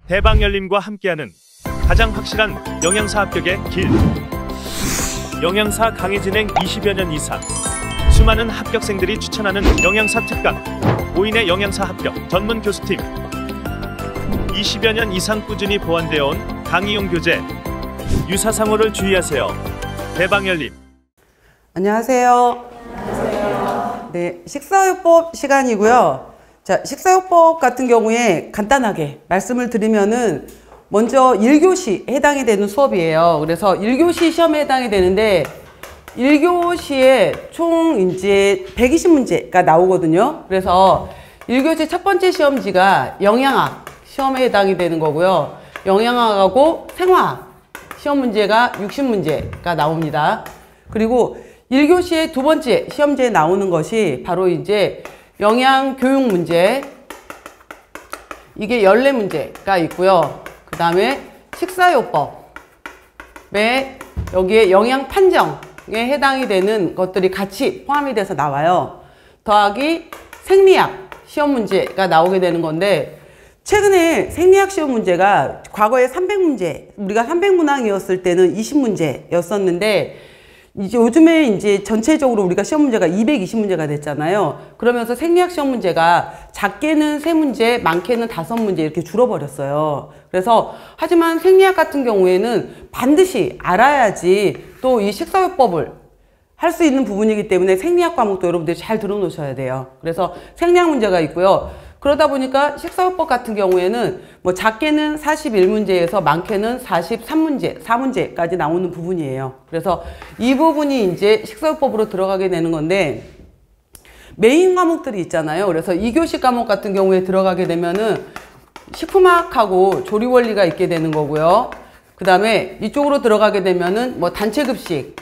대방열림과 함께하는 가장 확실한 영양사 합격의 길. 영양사 강의 진행 20여 년 이상, 수많은 합격생들이 추천하는 영양사 특강, 5인의 영양사 합격 전문 교수팀, 20여 년 이상 꾸준히 보완되어 온 강의용 교재. 유사상호를 주의하세요. 대방열림. 안녕하세요. 네, 식사요법 시간이고요. 자, 식사요법 같은 경우에 간단하게 말씀을 드리면은 먼저 1교시 해당이 되는 수업이에요. 그래서 1교시 시험에 해당이 되는데 1교시에 총 이제 120문제가 나오거든요. 그래서 1교시 첫 번째 시험지가 영양학 시험에 해당이 되는 거고요. 영양학하고 생화학 시험 문제가 60문제가 나옵니다. 그리고 1교시의 두 번째 시험지에 나오는 것이 바로 이제 영양교육 문제, 이게 14문제가 있고요. 그 다음에 식사요법에 여기에 영양판정에 해당이 되는 것들이 같이 포함이 돼서 나와요. 더하기 생리학 시험 문제가 나오게 되는 건데, 최근에 생리학 시험 문제가 과거에 300문제, 우리가 300문항이었을 때는 20문제였었는데 이제 요즘에 이제 전체적으로 우리가 시험 문제가 220문제가 됐잖아요. 그러면서 생리학 시험 문제가 작게는 3문제, 많게는 5문제 이렇게 줄어버렸어요. 그래서 하지만 생리학 같은 경우에는 반드시 알아야지 또 이 식사요법을 할 수 있는 부분이기 때문에 생리학 과목도 여러분들이 잘 들어놓으셔야 돼요. 그래서 생리학 문제가 있고요. 그러다 보니까 식사요법 같은 경우에는 뭐 작게는 41문제에서 많게는 43문제, 4문제까지 나오는 부분이에요. 그래서 이 부분이 이제 식사요법으로 들어가게 되는 건데, 메인 과목들이 있잖아요. 그래서 2교시 과목 같은 경우에 들어가게 되면은 식품학하고 조리원리가 있게 되는 거고요. 그 다음에 이쪽으로 들어가게 되면은 뭐 단체급식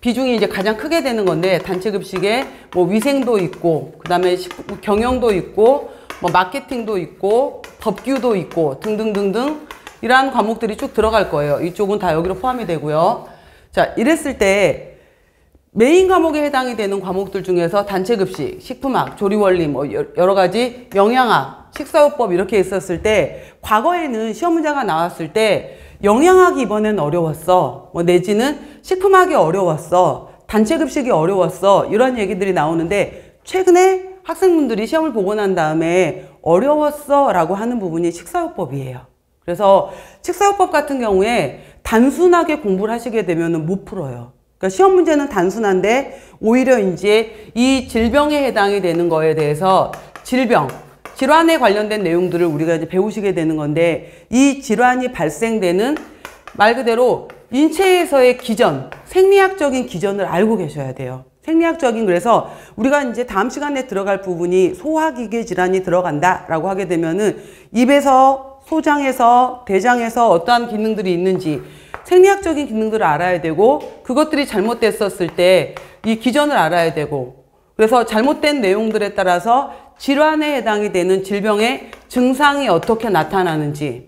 비중이 이제 가장 크게 되는 건데, 단체급식에 뭐 위생도 있고, 그 다음에 경영도 있고, 뭐 마케팅도 있고, 법규도 있고 등등등등 이러한 과목들이 쭉 들어갈 거예요. 이쪽은 다 여기로 포함이 되고요. 자, 이랬을 때 메인 과목에 해당이 되는 과목들 중에서 단체급식, 식품학, 조리원리, 뭐 여러 가지 영양학, 식사요법 이렇게 있었을 때, 과거에는 시험 문제가 나왔을 때 영양학이 이번엔 어려웠어, 뭐 내지는 식품학이 어려웠어, 단체급식이 어려웠어, 이런 얘기들이 나오는데, 최근에 학생분들이 시험을 보고 난 다음에 어려웠어 라고 하는 부분이 식사요법이에요. 그래서 식사요법 같은 경우에 단순하게 공부를 하시게 되면 못 풀어요. 그러니까 시험 문제는 단순한데 오히려 이제 이 질병에 해당이 되는 거에 대해서 질환에 관련된 내용들을 우리가 이제 배우시게 되는 건데, 이 질환이 발생되는 말 그대로 인체에서의 기전, 생리학적인 기전을 알고 계셔야 돼요. 생리학적인, 그래서 우리가 이제 다음 시간에 들어갈 부분이 소화기계 질환이 들어간다라고 하게 되면은 입에서, 소장에서, 대장에서 어떠한 기능들이 있는지 생리학적인 기능들을 알아야 되고, 그것들이 잘못됐었을 때 이 기전을 알아야 되고, 그래서 잘못된 내용들에 따라서 질환에 해당이 되는 질병의 증상이 어떻게 나타나는지,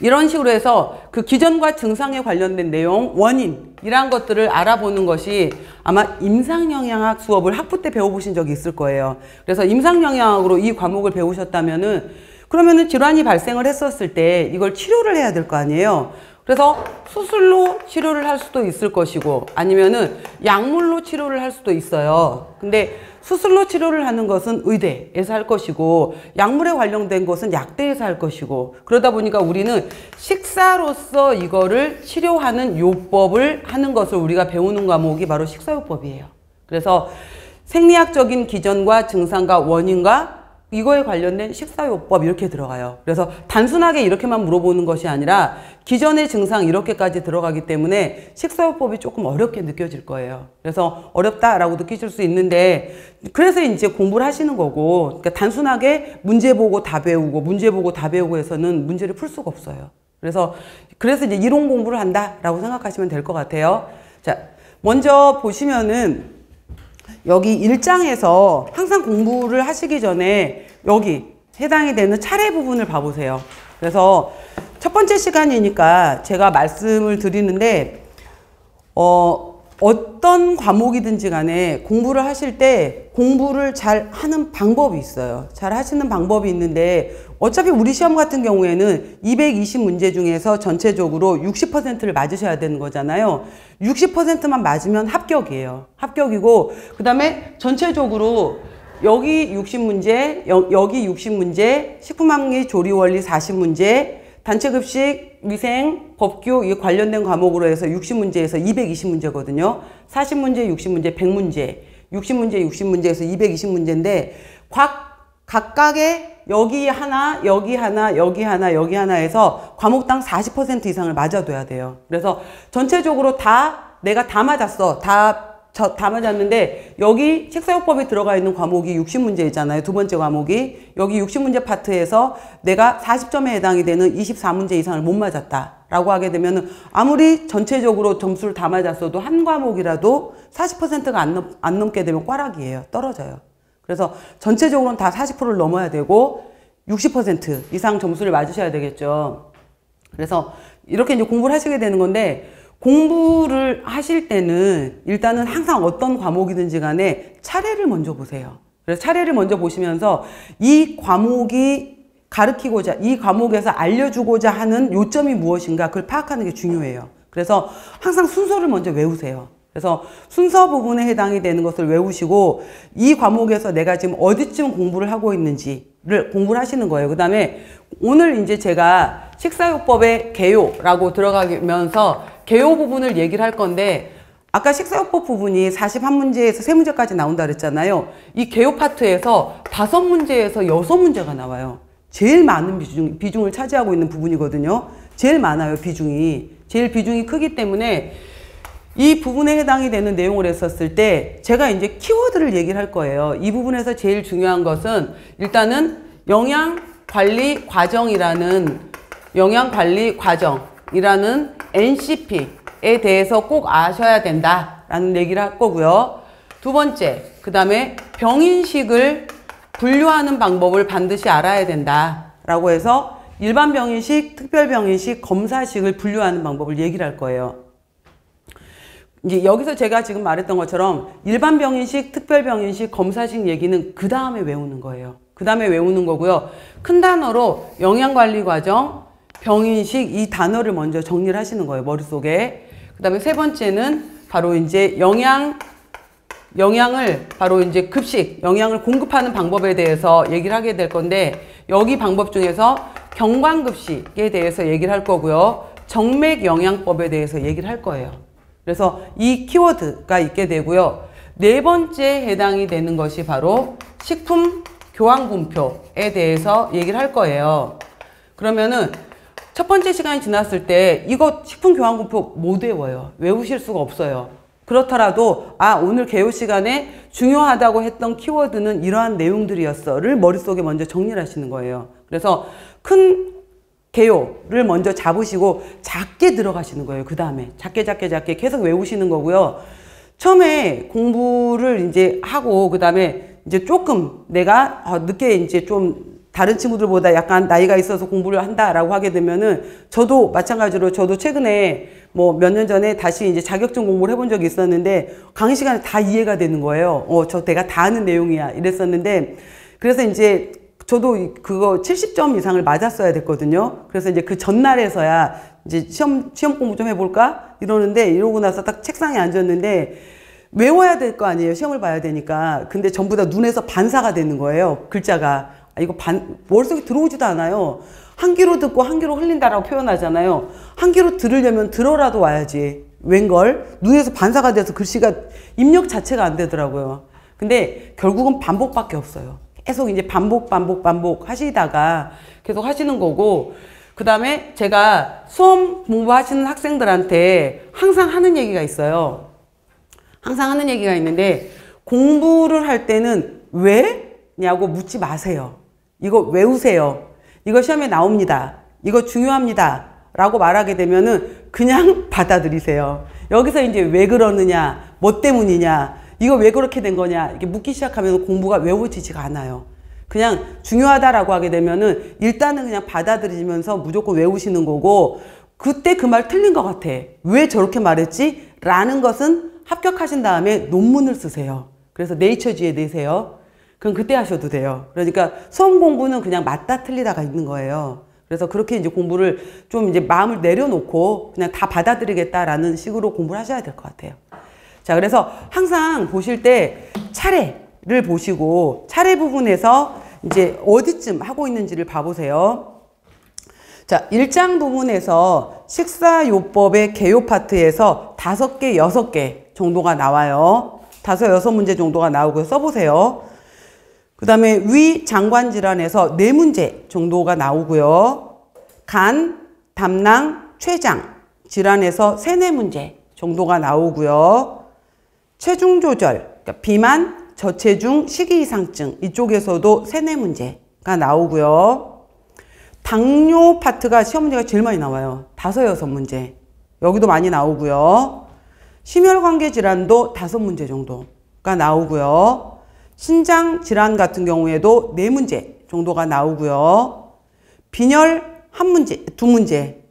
이런 식으로 해서 그 기전과 증상에 관련된 내용, 원인, 이런 것들을 알아보는 것이 아마 임상영양학 수업을 학부 때 배워보신 적이 있을 거예요. 그래서 임상영양학으로 이 과목을 배우셨다면은, 그러면은 질환이 발생을 했었을 때 이걸 치료를 해야 될 거 아니에요. 그래서 수술로 치료를 할 수도 있을 것이고, 아니면은 약물로 치료를 할 수도 있어요. 근데 수술로 치료를 하는 것은 의대에서 할 것이고, 약물에 관련된 것은 약대에서 할 것이고, 그러다 보니까 우리는 식사로서 이거를 치료하는 요법을 하는 것을 우리가 배우는 과목이 바로 식사요법이에요. 그래서 생리학적인 기전과 증상과 원인과 이거에 관련된 식사요법 이렇게 들어가요. 그래서 단순하게 이렇게만 물어보는 것이 아니라 기전의 증상 이렇게까지 들어가기 때문에 식사요법이 조금 어렵게 느껴질 거예요. 그래서 어렵다라고 느끼실 수 있는데, 그래서 이제 공부를 하시는 거고, 그러니까 단순하게 문제 보고 다 배우고 문제 보고 다 배우고 해서는 문제를 풀 수가 없어요. 그래서 이제 이론 공부를 한다라고 생각하시면 될 것 같아요. 자, 먼저 보시면은 여기 1장에서 항상 공부를 하시기 전에 여기 해당이 되는 차례 부분을 봐보세요. 그래서 첫 번째 시간이니까 제가 말씀을 드리는데, 어떤 과목이든지 간에 공부를 하실 때 공부를 잘 하는 방법이 있어요. 잘 하시는 방법이 있는데, 어차피 우리 시험 같은 경우에는 220문제 중에서 전체적으로 60%를 맞으셔야 되는 거잖아요. 60%만 맞으면 합격이에요. 합격이고, 그 다음에 전체적으로 여기 60문제, 여기 60문제, 식품함기 조리원리 40문제, 단체급식, 위생, 법규 이 관련된 과목으로 해서 60문제에서 220문제거든요. 40문제, 60문제, 100문제, 60문제, 60문제에서 220문제인데 각각의 여기 하나, 여기 하나, 여기 하나, 여기 하나 해서 과목당 40% 이상을 맞아둬야 돼요. 그래서 전체적으로 내가 다 맞았어. 다 맞았는데 여기 식사요법에 들어가 있는 과목이 60문제이잖아요. 두 번째 과목이. 여기 60문제 파트에서 내가 40점에 해당이 되는 24문제 이상을 못 맞았다 라고 하게 되면은 아무리 전체적으로 점수를 다 맞았어도 한 과목이라도 40%가 안 넘게 되면 꽈락이에요. 떨어져요. 그래서 전체적으로는 다 40%를 넘어야 되고 60% 이상 점수를 맞으셔야 되겠죠. 그래서 이렇게 이제 공부를 하시게 되는 건데, 공부를 하실 때는 일단은 항상 어떤 과목이든지 간에 차례를 먼저 보세요. 그래서 차례를 먼저 보시면서 이 과목이 가르치고자, 이 과목에서 알려주고자 하는 요점이 무엇인가 그걸 파악하는 게 중요해요. 그래서 항상 순서를 먼저 외우세요. 그래서 순서 부분에 해당이 되는 것을 외우시고 이 과목에서 내가 지금 어디쯤 공부를 하고 있는지를 공부를 하시는 거예요. 그 다음에 오늘 이제 제가 식사요법의 개요라고 들어가면서 개요 부분을 얘기를 할 건데, 아까 식사요법 부분이 41문제에서 3문제까지 나온다 그랬잖아요. 이 개요 파트에서 5문제에서 6문제가 나와요. 제일 많은 비중을 차지하고 있는 부분이거든요. 제일 많아요, 비중이. 제일 비중이 크기 때문에 이 부분에 해당이 되는 내용을 했었을 때 제가 이제 키워드를 얘기를 할 거예요. 이 부분에서 제일 중요한 것은 일단은 영양관리 과정이라는 NCP에 대해서 꼭 아셔야 된다라는 얘기를 할 거고요. 두 번째, 그 다음에 병인식을 분류하는 방법을 반드시 알아야 된다라고 해서 일반 병인식, 특별 병인식, 검사식을 분류하는 방법을 얘기를 할 거예요. 이제 여기서 제가 지금 말했던 것처럼 일반 병인식, 특별 병인식, 검사식 얘기는 그 다음에 외우는 거예요. 그 다음에 외우는 거고요. 큰 단어로 영양관리 과정, 병인식 이 단어를 먼저 정리를 하시는 거예요, 머릿속에. 그 다음에 세 번째는 바로 이제 영양을 바로 이제 급식, 영양을 공급하는 방법에 대해서 얘기를 하게 될 건데, 여기 방법 중에서 경관급식에 대해서 얘기를 할 거고요. 정맥영양법에 대해서 얘기를 할 거예요. 그래서 이 키워드가 있게 되고요. 네 번째 해당이 되는 것이 바로 식품 교환분표에 대해서 얘기를 할 거예요. 그러면은 첫 번째 시간이 지났을 때 이거 식품 교환분표 못 외워요. 외우실 수가 없어요. 그렇더라도 오늘 개요 시간에 중요하다고 했던 키워드는 이러한 내용들이었어를 머릿속에 먼저 정리를 하시는 거예요. 그래서 큰 개요를 먼저 잡으시고 작게 들어가시는 거예요. 그 다음에 작게 계속 외우시는 거고요. 처음에 공부를 이제 하고 그 다음에 이제 조금 내가 늦게 이제 좀 다른 친구들보다 약간 나이가 있어서 공부를 한다라고 하게 되면은 저도 마찬가지로 저도 최근에 뭐 몇 년 전에 다시 이제 자격증 공부를 해본 적이 있었는데 강의 시간에 다 이해가 되는 거예요. 내가 다 아는 내용이야 이랬었는데, 그래서 이제 저도 그거 70점 이상을 맞았어야 됐거든요. 그래서 이제 그 전날에서야 이제 시험 공부 좀 해볼까 이러는데, 이러고 나서 딱 책상에 앉았는데 외워야 될 거 아니에요. 시험을 봐야 되니까. 근데 전부 다 눈에서 반사가 되는 거예요. 글자가. 이거 머릿속에 들어오지도 않아요. 한 귀로 듣고 한 귀로 흘린다라고 표현하잖아요. 한 귀로 들으려면 들어라도 와야지. 웬걸? 눈에서 반사가 돼서 글씨가 입력 자체가 안 되더라고요. 근데 결국은 반복밖에 없어요. 계속 이제 반복 하시다가 계속 하시는 거고, 그 다음에 제가 수험 공부하시는 학생들한테 항상 하는 얘기가 있어요. 항상 하는 얘기가 있는데, 공부를 할 때는 왜냐고 묻지 마세요. 이거 외우세요. 이거 시험에 나옵니다. 이거 중요합니다. 라고 말하게 되면은 그냥 받아들이세요. 여기서 이제 왜 그러느냐, 뭐 때문이냐, 이거 왜 그렇게 된 거냐, 이렇게 묻기 시작하면 공부가 외워지지가 않아요. 그냥 중요하다라고 하게 되면은 일단은 그냥 받아들이면서 무조건 외우시는 거고, 그때 그 말 틀린 것 같아. 왜 저렇게 말했지? 라는 것은 합격하신 다음에 논문을 쓰세요. 그래서 네이처지에 내세요. 그럼 그때 하셔도 돼요. 그러니까 수험 공부는 그냥 맞다 틀리다가 있는 거예요. 그래서 그렇게 이제 공부를 좀 이제 마음을 내려놓고 그냥 다 받아들이겠다라는 식으로 공부를 하셔야 될 것 같아요. 자, 그래서 항상 보실 때 차례를 보시고 차례 부분에서 이제 어디쯤 하고 있는지를 봐보세요. 자, 1장 부분에서 식사요법의 개요 파트에서 5개, 6개 정도가 나와요. 5, 6문제 정도가 나오고 써보세요. 그 다음에 위 장관 질환에서 4문제 정도가 나오고요. 간, 담낭, 췌장 질환에서 3, 4문제 정도가 나오고요. 체중 조절, 그러니까 비만, 저체중, 식이이상증 이쪽에서도 3, 4문제가 나오고요. 당뇨 파트가 시험 문제가 제일 많이 나와요. 5, 6문제. 여기도 많이 나오고요. 심혈관계 질환도 5문제 정도가 나오고요. 신장 질환 같은 경우에도 4문제 정도가 나오고요. 빈혈 1문제,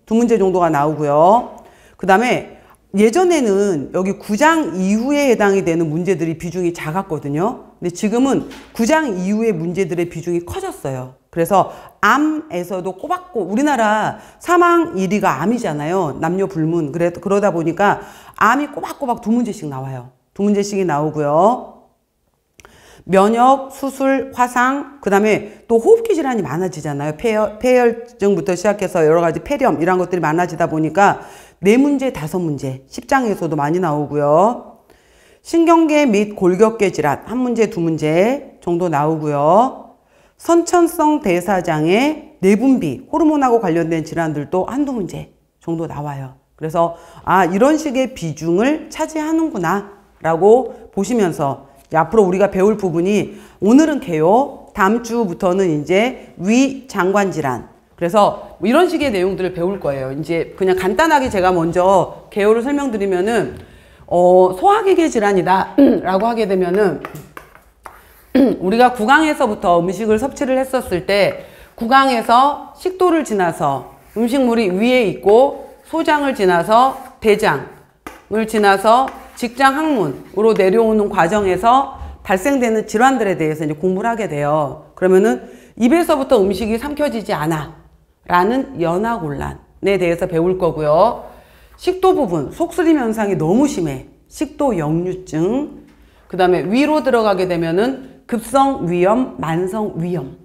2문제 정도가 나오고요. 그 다음에 예전에는 여기 9장 이후에 해당이 되는 문제들이 비중이 작았거든요. 근데 지금은 9장 이후의 문제들의 비중이 커졌어요. 그래서 암에서도 꼬박꼬박 우리나라 사망 1위가 암이잖아요. 남녀 불문. 그러다 보니까 암이 꼬박꼬박 2문제씩 나와요. 2문제씩이 나오고요. 면역, 수술, 화상, 그 다음에 또 호흡기 질환이 많아지잖아요. 폐혈증부터 시작해서 여러 가지 폐렴 이런 것들이 많아지다 보니까 4문제, 5문제 10장에서도 많이 나오고요. 신경계 및 골격계 질환 1문제, 2문제 정도 나오고요. 선천성 대사장애, 내분비, 호르몬하고 관련된 질환들도 1-2문제 정도 나와요. 그래서 이런 식의 비중을 차지하는구나 라고 보시면서 앞으로 우리가 배울 부분이 오늘은 개요, 다음 주부터는 이제 위 장관 질환. 그래서 뭐 이런 식의 내용들을 배울 거예요. 이제 그냥 간단하게 제가 먼저 개요를 설명드리면은 소화기계 질환이다 라고 하게 되면은 우리가 구강에서부터 음식을 섭취를 했었을 때 구강에서 식도를 지나서 음식물이 위에 있고 소장을 지나서 대장을 지나서 직장 항문으로 내려오는 과정에서 발생되는 질환들에 대해서 이제 공부를 하게 돼요. 그러면은 입에서부터 음식이 삼켜지지 않아 라는 연화곤란에 대해서 배울 거고요. 식도 부분, 속쓰림 현상이 너무 심해. 식도 역류증. 그 다음에 위로 들어가게 되면은 급성 위염, 만성 위염.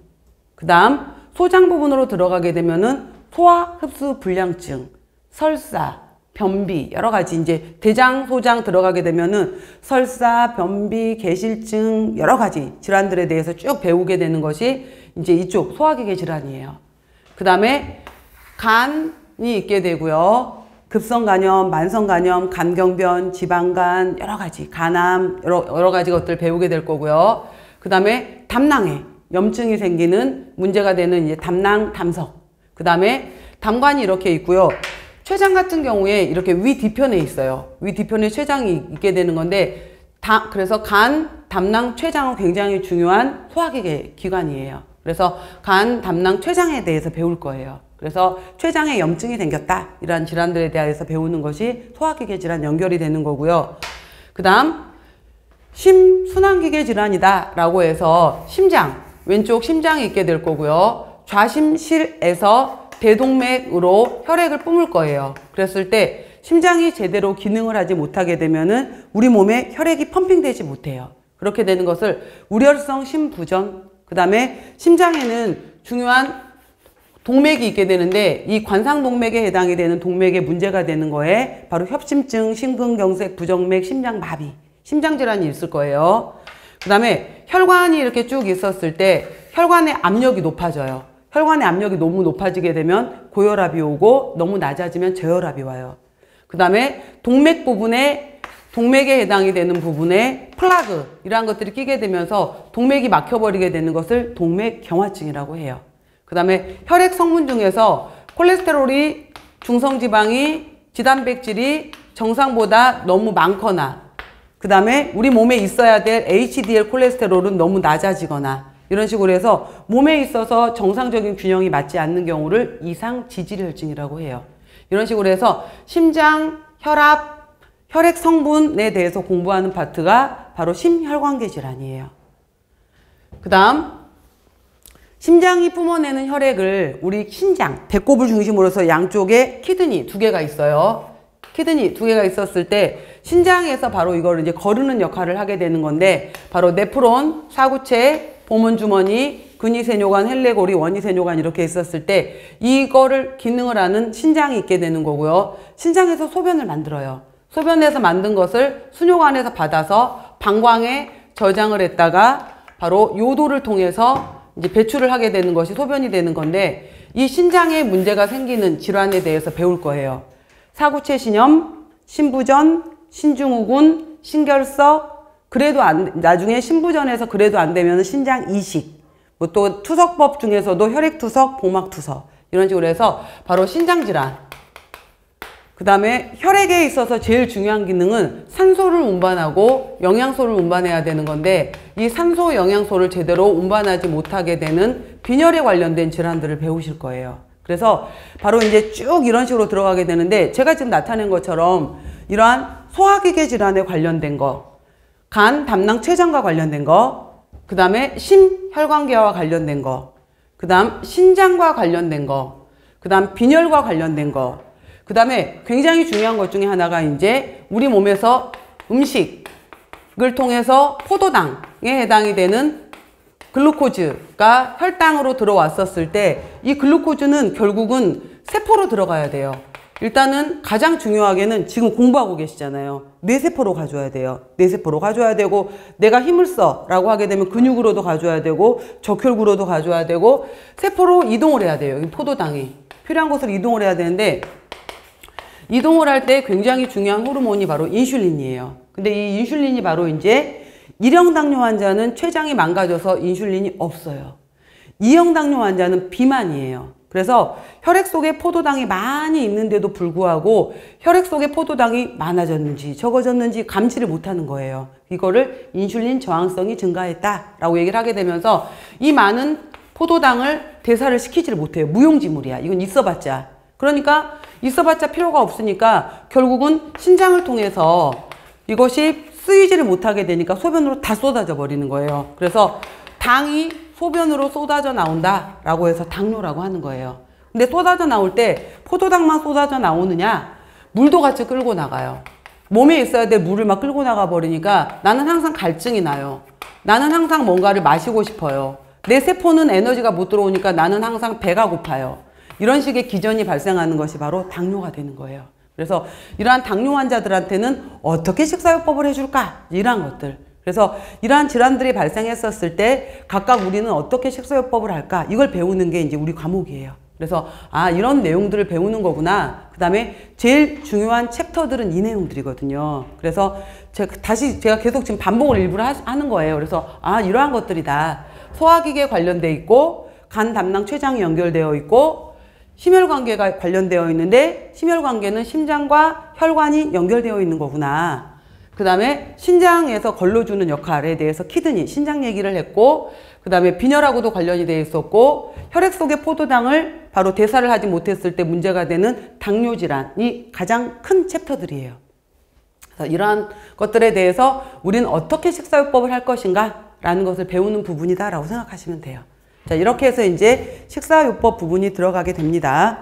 그 다음 소장 부분으로 들어가게 되면은 소화 흡수 불량증, 설사, 변비, 여러 가지 이제 대장, 소장 들어가게 되면은 설사, 변비, 개실증 여러 가지 질환들에 대해서 쭉 배우게 되는 것이 이제 이쪽 소화기계 질환이에요. 그 다음에 간이 있게 되고요. 급성간염, 만성간염, 간경변, 지방간 여러 가지 간암 여러 가지 것들 배우게 될 거고요. 그 다음에 담낭에 염증이 생기는 문제가 되는 이제 담낭, 담석. 그 다음에 담관이 이렇게 있고요. 췌장 같은 경우에 이렇게 위 뒤편에 있어요. 위 뒤편에 췌장이 있게 되는 건데 그래서 간, 담낭, 췌장은 굉장히 중요한 소화기계 기관이에요. 그래서 간, 담낭, 췌장에 대해서 배울 거예요. 그래서 췌장에 염증이 생겼다 이런 질환들에 대해서 배우는 것이 소화기계 질환 연결이 되는 거고요. 그 다음 심순환기계 질환이다 라고 해서 심장, 왼쪽 심장이 있게 될 거고요. 좌심실에서 대동맥으로 혈액을 뿜을 거예요. 그랬을 때 심장이 제대로 기능을 하지 못하게 되면은 우리 몸에 혈액이 펌핑되지 못해요. 그렇게 되는 것을 우렬성 심부전, 그 다음에 심장에는 중요한 동맥이 있게 되는데 이 관상동맥에 해당이 되는 동맥에 문제가 되는 거에 바로 협심증, 심근경색, 부정맥, 심장마비, 심장질환이 있을 거예요. 그 다음에 혈관이 이렇게 쭉 있었을 때 혈관의 압력이 높아져요. 혈관의 압력이 너무 높아지게 되면 고혈압이 오고 너무 낮아지면 저혈압이 와요. 그 다음에 동맥 부분에 동맥에 해당이 되는 부분에 플라그 이러한 것들이 끼게 되면서 동맥이 막혀버리게 되는 것을 동맥경화증이라고 해요. 그 다음에 혈액 성분 중에서 콜레스테롤이 중성지방이 지단백질이 정상보다 너무 많거나 그 다음에 우리 몸에 있어야 될 HDL 콜레스테롤은 너무 낮아지거나 이런 식으로 해서 몸에 있어서 정상적인 균형이 맞지 않는 경우를 이상지질혈증이라고 해요. 이런 식으로 해서 심장, 혈압, 혈액 성분에 대해서 공부하는 파트가 바로 심혈관계 질환이에요. 그 다음 심장이 뿜어내는 혈액을 우리 신장, 배꼽을 중심으로 해서 양쪽에 키드니 2개가 있어요. 키드니 2개가 있었을 때 신장에서 바로 이걸 이제 거르는 역할을 하게 되는 건데 바로 네프론, 사구체, 보문주머니, 근위세뇨관, 헬레고리, 원위세뇨관 이렇게 있었을 때 이거를 기능을 하는 신장이 있게 되는 거고요. 신장에서 소변을 만들어요. 소변에서 만든 것을 수뇨관에서 받아서 방광에 저장을 했다가 바로 요도를 통해서 이제 배출을 하게 되는 것이 소변이 되는 건데 이 신장에 문제가 생기는 질환에 대해서 배울 거예요. 사구체 신염, 신부전, 신증후군, 신결석, 그래도 나중에 신부전에서 그래도 안 되면 신장 이식, 뭐 또 투석법 중에서도 혈액투석, 복막투석 이런 식으로 해서 바로 신장질환. 그 다음에 혈액에 있어서 제일 중요한 기능은 산소를 운반하고 영양소를 운반해야 되는 건데 이 산소 영양소를 제대로 운반하지 못하게 되는 빈혈에 관련된 질환들을 배우실 거예요. 그래서 바로 이제 쭉 이런 식으로 들어가게 되는데 제가 지금 나타낸 것처럼 이러한 소화기계 질환에 관련된 거, 간, 담낭, 췌장과 관련된 거, 그 다음에 심혈관계와 관련된 거, 그 다음 신장과 관련된 거, 그 다음 빈혈과 관련된 거, 그 다음에 굉장히 중요한 것 중에 하나가 이제 우리 몸에서 음식을 통해서 포도당에 해당이 되는 글루코즈가 혈당으로 들어왔었을 때 이 글루코즈는 결국은 세포로 들어가야 돼요. 일단은 가장 중요하게는 지금 공부하고 계시잖아요. 뇌세포로 가줘야 돼요. 뇌세포로 가줘야 되고 내가 힘을 써 라고 하게 되면 근육으로도 가줘야 되고 적혈구로도 가줘야 되고 세포로 이동을 해야 돼요. 이 포도당이 필요한 곳으로 이동을 해야 되는데 이동을 할 때 굉장히 중요한 호르몬이 바로 인슐린이에요. 근데 이 인슐린이 바로 이제 1형 당뇨 환자는 췌장이 망가져서 인슐린이 없어요. 2형 당뇨 환자는 비만이에요. 그래서 혈액 속에 포도당이 많이 있는데도 불구하고 혈액 속에 포도당이 많아졌는지 적어졌는지 감지를 못하는 거예요. 이거를 인슐린 저항성이 증가했다라고 얘기를 하게 되면서 이 많은 포도당을 대사를 시키지를 못해요. 무용지물이야. 이건 있어봤자. 그러니까 있어봤자 필요가 없으니까 결국은 신장을 통해서 이것이 쓰이지를 못하게 되니까 소변으로 다 쏟아져 버리는 거예요. 그래서 당이 소변으로 쏟아져 나온다라고 해서 당뇨라고 하는 거예요. 근데 쏟아져 나올 때 포도당만 쏟아져 나오느냐? 물도 같이 끌고 나가요. 몸에 있어야 될 물을 막 끌고 나가 버리니까 나는 항상 갈증이 나요. 나는 항상 뭔가를 마시고 싶어요. 내 세포는 에너지가 못 들어오니까 나는 항상 배가 고파요. 이런 식의 기전이 발생하는 것이 바로 당뇨가 되는 거예요. 그래서 이러한 당뇨 환자들한테는 어떻게 식사요법을 해줄까? 이러한 것들. 그래서 이러한 질환들이 발생했었을 때 각각 우리는 어떻게 식사요법을 할까? 이걸 배우는 게 이제 우리 과목이에요. 그래서 아, 이런 내용들을 배우는 거구나. 그 다음에 제일 중요한 챕터들은 이 내용들이거든요. 그래서 제가 계속 지금 반복을 일부러 하는 거예요. 그래서 아, 이러한 것들이다. 소화기계 관련돼 있고 간, 담낭, 췌장이 연결되어 있고 심혈관계가 관련되어 있는데 심혈관계는 심장과 혈관이 연결되어 있는 거구나. 그 다음에 신장에서 걸러주는 역할에 대해서 키드니, 신장 얘기를 했고 그 다음에 빈혈하고도 관련이 되어 있었고 혈액 속의 포도당을 바로 대사를 하지 못했을 때 문제가 되는 당뇨질환이 가장 큰 챕터들이에요. 그래서 이러한 것들에 대해서 우리는 어떻게 식사요법을 할 것인가 라는 것을 배우는 부분이다 라고 생각하시면 돼요. 자, 이렇게 해서 이제 식사요법 부분이 들어가게 됩니다.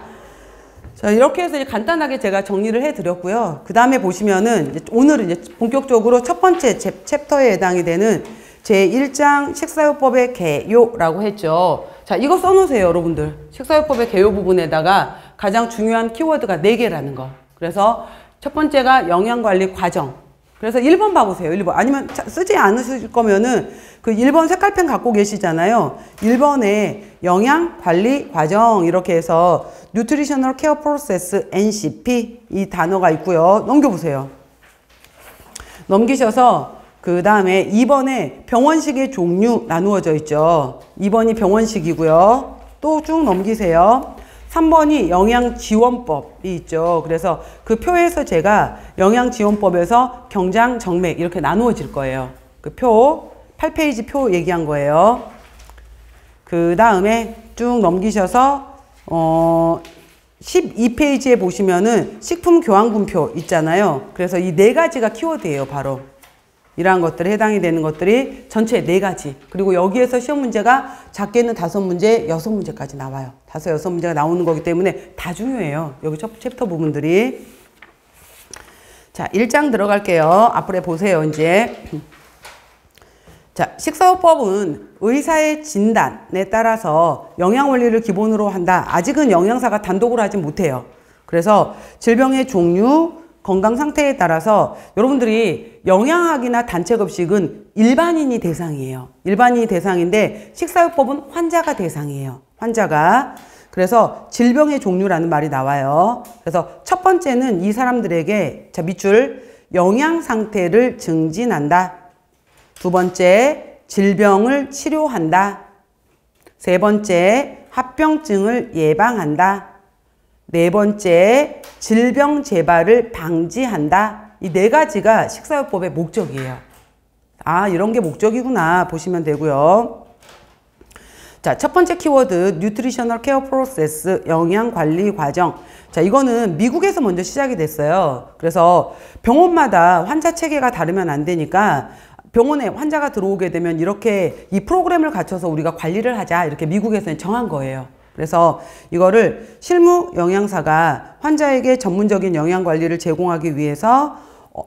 자, 이렇게 해서 이제 간단하게 제가 정리를 해 드렸고요. 그 다음에 보시면은 이제 오늘은 이제 본격적으로 첫 번째 챕터에 해당이 되는 제1장 식사요법의 개요라고 했죠. 자, 이거 써놓으세요, 여러분들. 식사요법의 개요 부분에다가 가장 중요한 키워드가 4개라는 거. 그래서 첫 번째가 영양관리 과정. 그래서 1번 봐보세요. 1번. 아니면 쓰지 않으실 거면은 그 1번 색깔펜 갖고 계시잖아요. 1번에 영양관리 과정 이렇게 해서 Nutritional Care Process NCP 이 단어가 있고요. 넘겨보세요. 넘기셔서 그 다음에 2번에 병원식의 종류 나누어져 있죠. 2번이 병원식이고요. 또 쭉 넘기세요. 3번이 영양지원법이 있죠. 그래서 그 표에서 제가 영양지원법에서 경장, 정맥 이렇게 나누어질 거예요. 그 표, 8페이지 표 얘기한 거예요. 그 다음에 쭉 넘기셔서 12페이지에 보시면은 식품교환군표 있잖아요. 그래서 이 4가지가 키워드예요. 바로 이 이러한 것들에 해당이 되는 것들이 전체 4가지. 그리고 여기에서 시험 문제가 작게는 5문제, 6문제까지 나와요. 5, 6문제가 나오는 거기 때문에 다 중요해요. 여기 챕터 부분들이. 자, 1장 들어갈게요. 앞으로 보세요, 이제. 자, 식사요법은 의사의 진단에 따라서 영양원리를 기본으로 한다. 아직은 영양사가 단독으로 하진 못해요. 그래서 질병의 종류, 건강 상태에 따라서 여러분들이 영양학이나 단체급식은 일반인이 대상이에요. 일반인이 대상인데 식사요법은 환자가 대상이에요. 환자가. 그래서 질병의 종류라는 말이 나와요. 그래서 첫 번째는 이 사람들에게, 자, 밑줄, 영양 상태를 증진한다. 두 번째, 질병을 치료한다. 세 번째, 합병증을 예방한다. 네 번째, 질병 재발을 방지한다. 이 4가지가 식사요법의 목적이에요. 아, 이런 게 목적이구나 보시면 되고요. 자, 첫 번째 키워드 뉴트리셔널 케어 프로세스, 영양 관리 과정. 자, 이거는 미국에서 먼저 시작이 됐어요. 그래서 병원마다 환자 체계가 다르면 안 되니까 병원에 환자가 들어오게 되면 이렇게 이 프로그램을 갖춰서 우리가 관리를 하자, 이렇게 미국에서는 정한 거예요. 그래서 이거를 실무 영양사가 환자에게 전문적인 영양 관리를 제공하기 위해서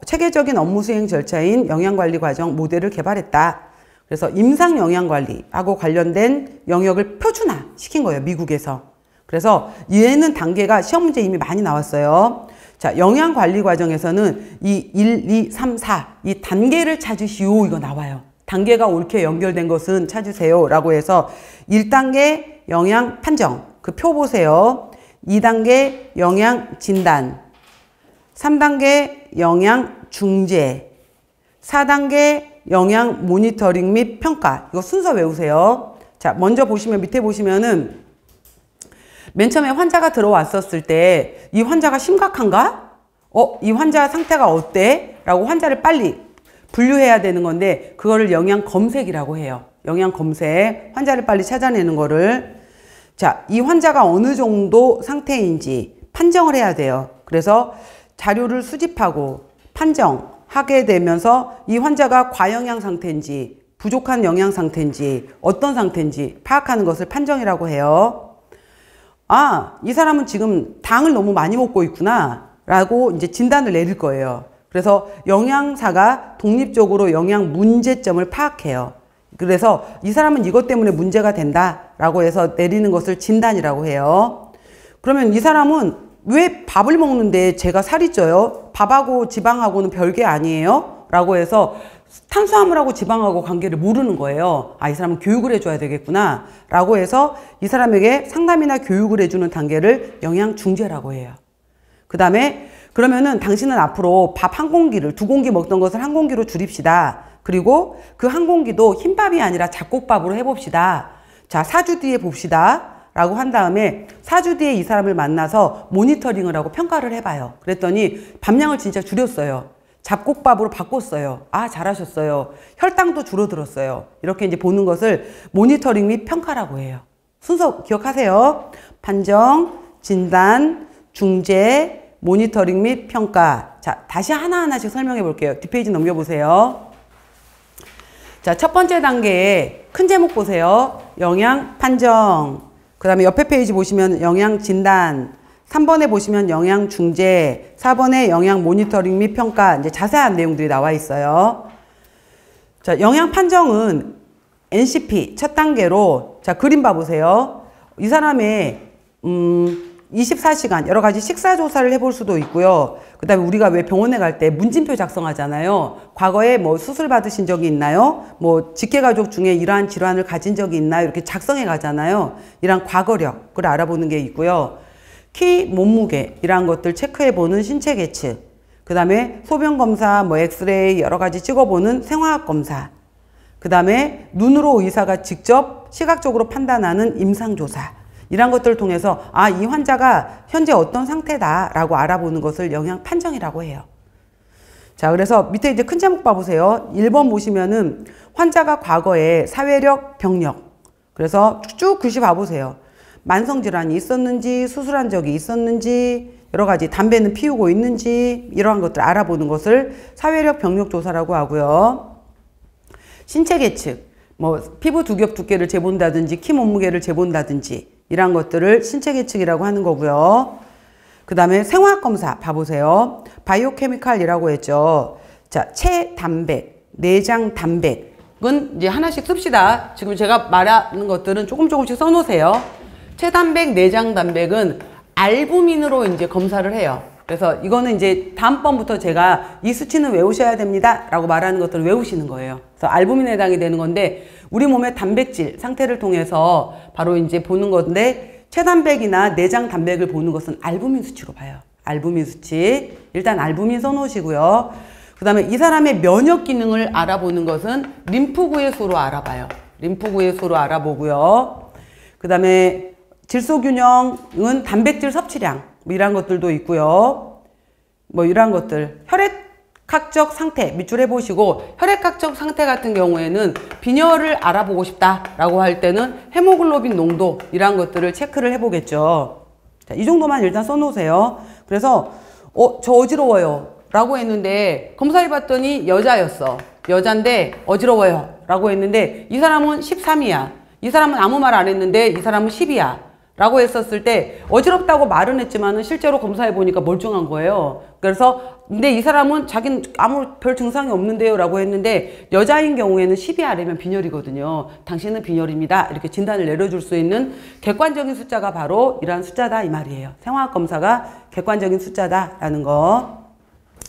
체계적인 업무 수행 절차인 영양관리 과정 모델을 개발했다. 그래서 임상 영양관리하고 관련된 영역을 표준화 시킨 거예요, 미국에서. 그래서 얘는 단계가 시험 문제 이미 많이 나왔어요. 자, 영양관리 과정에서는 이 1, 2, 3, 4 이 단계를 찾으시오, 이거 나와요. 단계가 옳게 연결된 것은 찾으세요 라고 해서 1단계 영양 판정, 그 표 보세요. 2단계 영양 진단, 3단계 영양 중재, 4단계 영양 모니터링 및 평가. 이거 순서 외우세요. 자, 먼저 보시면 밑에 보시면은 맨 처음에 환자가 들어왔었을 때 이 환자가 심각한가? 이 환자 상태가 어때? 라고 환자를 빨리 분류해야 되는 건데 그거를 영양 검색이라고 해요. 영양 검색. 환자를 빨리 찾아내는 거를. 자, 이 환자가 어느 정도 상태인지 판정을 해야 돼요. 그래서 자료를 수집하고 판정하게 되면서 이 환자가 과영양 상태인지 부족한 영양 상태인지 어떤 상태인지 파악하는 것을 판정이라고 해요. 아, 이 사람은 지금 당을 너무 많이 먹고 있구나 라고 이제 진단을 내릴 거예요. 그래서 영양사가 독립적으로 영양 문제점을 파악해요. 그래서 이 사람은 이것 때문에 문제가 된다라고 해서 내리는 것을 진단이라고 해요. 그러면 이 사람은 왜 밥을 먹는데 제가 살이 쪄요? 밥하고 지방하고는 별게 아니에요? 라고 해서 탄수화물하고 지방하고 관계를 모르는 거예요. 아, 이 사람은 교육을 해줘야 되겠구나 라고 해서 이 사람에게 상담이나 교육을 해주는 단계를 영양중재라고 해요. 그 다음에 그러면은 당신은 앞으로 밥 한 공기를 2공기 먹던 것을 1공기로 줄입시다. 그리고 그 1공기도 흰밥이 아니라 잡곡밥으로 해봅시다. 자, 4주 뒤에 봅시다. 라고 한 다음에 4주 뒤에 이 사람을 만나서 모니터링을 하고 평가를 해봐요. 그랬더니 밥량을 진짜 줄였어요. 잡곡밥으로 바꿨어요. 아, 잘하셨어요. 혈당도 줄어들었어요. 이렇게 이제 보는 것을 모니터링 및 평가라고 해요. 순서 기억하세요. 판정, 진단, 중재, 모니터링 및 평가. 자, 다시 하나하나씩 설명해 볼게요. 뒷페이지 넘겨보세요. 자, 첫 번째 단계에 큰 제목 보세요. 영양 판정. 그 다음에 옆에 페이지 보시면 영양 진단. 3번에 보시면 영양 중재, 4번에 영양 모니터링 및 평가. 이제 자세한 내용들이 나와 있어요. 자, 영양 판정은 NCP 첫 단계로, 자, 그림 봐보세요. 이 사람의 24시간 여러 가지 식사 조사를 해볼 수도 있고요. 그 다음에 우리가 왜 병원에 갈 때 문진표 작성하잖아요. 과거에 뭐 수술 받으신 적이 있나요? 뭐 직계가족 중에 이러한 질환을 가진 적이 있나요? 이렇게 작성해 가잖아요. 이러한 과거력을 알아보는 게 있고요. 키, 몸무게 이러한 것들 체크해보는 신체 계측. 그 다음에 소변 검사, 뭐 엑스레이 여러 가지 찍어보는 생화학 검사. 그 다음에 눈으로 의사가 직접 시각적으로 판단하는 임상조사. 이런 것들을 통해서 아, 이 환자가 현재 어떤 상태다라고 알아보는 것을 영양 판정이라고 해요. 자, 그래서 밑에 이제 큰 제목 봐보세요. 1번 보시면은 환자가 과거에 사회력, 병력. 그래서 쭉 글씨 봐보세요. 만성질환이 있었는지, 수술한 적이 있었는지, 여러 가지 담배는 피우고 있는지 이러한 것들 알아보는 것을 사회력 병력 조사라고 하고요. 신체 계측, 뭐 피부 두겹 두께를 재본다든지 키 몸무게를 재본다든지 이러한 것들을 신체 계측이라고 하는 거고요. 그 다음에 생화학 검사 봐보세요. 바이오케미칼이라고 했죠. 자, 체단백, 내장 단백은 이제 하나씩 씁시다. 지금 제가 말하는 것들은 조금씩 써놓으세요. 체단백, 내장 단백은 알부민으로 이제 검사를 해요. 그래서 이거는 이제 다음번부터 제가 이 수치는 외우셔야 됩니다 라고 말하는 것들을 외우시는 거예요. 그래서 알부민에 해당이 되는 건데 우리 몸의 단백질 상태를 통해서 바로 이제 보는 건데 체단백이나 내장 단백을 보는 것은 알부민 수치로 봐요. 알부민 수치. 일단 알부민 써놓으시고요. 그 다음에 이 사람의 면역 기능을 알아보는 것은 림프구의 수로 알아봐요. 림프구의 수로 알아보고요. 그 다음에 질소균형은 단백질 섭취량 뭐 이런 것들도 있고요. 뭐 이런 것들 혈액학적 상태 밑줄 해보시고 혈액학적 상태 같은 경우에는 빈혈을 알아보고 싶다라고 할 때는 헤모글로빈 농도 이런 것들을 체크를 해보겠죠. 자, 이 정도만 일단 써놓으세요. 그래서 저 어지러워요 라고 했는데 검사해봤더니 여자였어. 여잔데 어지러워요 라고 했는데 이 사람은 13이야. 이 사람은 아무 말 안 했는데 이 사람은 10이야. 라고 했었을 때 어지럽다고 말은 했지만은 실제로 검사해 보니까 멀쩡한 거예요. 그래서 근데 이 사람은 자기는 아무 별 증상이 없는데요 라고 했는데 여자인 경우에는 10이 아래면 빈혈이거든요. 당신은 빈혈입니다. 이렇게 진단을 내려줄 수 있는 객관적인 숫자가 바로 이러한 숫자다 이 말이에요. 생화학 검사가 객관적인 숫자다라는 거.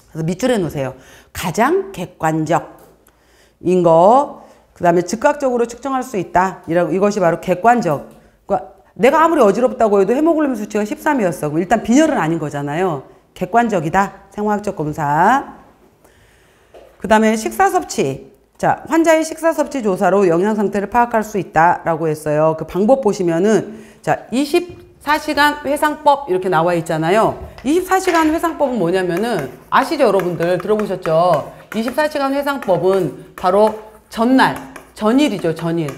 그래서 밑줄에 놓으세요. 가장 객관적인 거. 그 다음에 즉각적으로 측정할 수 있다. 이것이 바로 객관적. 그러니까 내가 아무리 어지럽다고 해도 헤모글로빈 수치가 13이었어. 그럼 일단 빈혈은 아닌 거잖아요. 객관적이다. 생화학적 검사. 그 다음에 식사 섭취. 자, 환자의 식사 섭취 조사로 영양 상태를 파악할 수 있다라고 했어요. 그 방법 보시면은 자, 24시간 회상법 이렇게 나와 있잖아요. 24시간 회상법은 뭐냐면은 아시죠, 여러분들? 들어보셨죠? 24시간 회상법은 바로 전일이죠, 전일.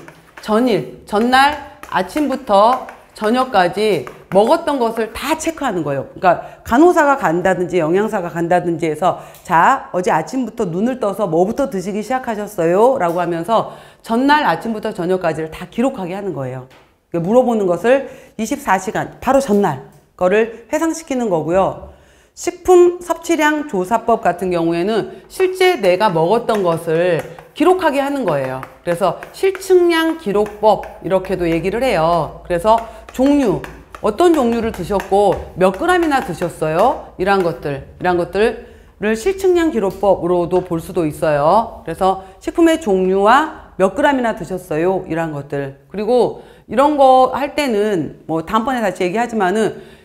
전날 아침부터 저녁까지 먹었던 것을 다 체크하는 거예요. 그러니까 간호사가 간다든지 영양사가 간다든지 해서 자, 어제 아침부터 눈을 떠서 뭐부터 드시기 시작하셨어요? 라고 하면서 전날 아침부터 저녁까지를 다 기록하게 하는 거예요. 물어보는 것을 24시간, 바로 전날 거를 회상시키는 거고요. 식품 섭취량 조사법 같은 경우에는 실제 내가 먹었던 것을 기록하게 하는 거예요. 그래서 실측량 기록법 이렇게도 얘기를 해요. 그래서 종류, 어떤 종류를 드셨고 몇 그램이나 드셨어요? 이런 것들을 실측량 기록법으로도 볼 수도 있어요. 그래서 식품의 종류와 몇 그램이나 드셨어요? 이런 것들. 그리고 이런 거 할 때는 뭐 다음번에 다시 얘기하지만은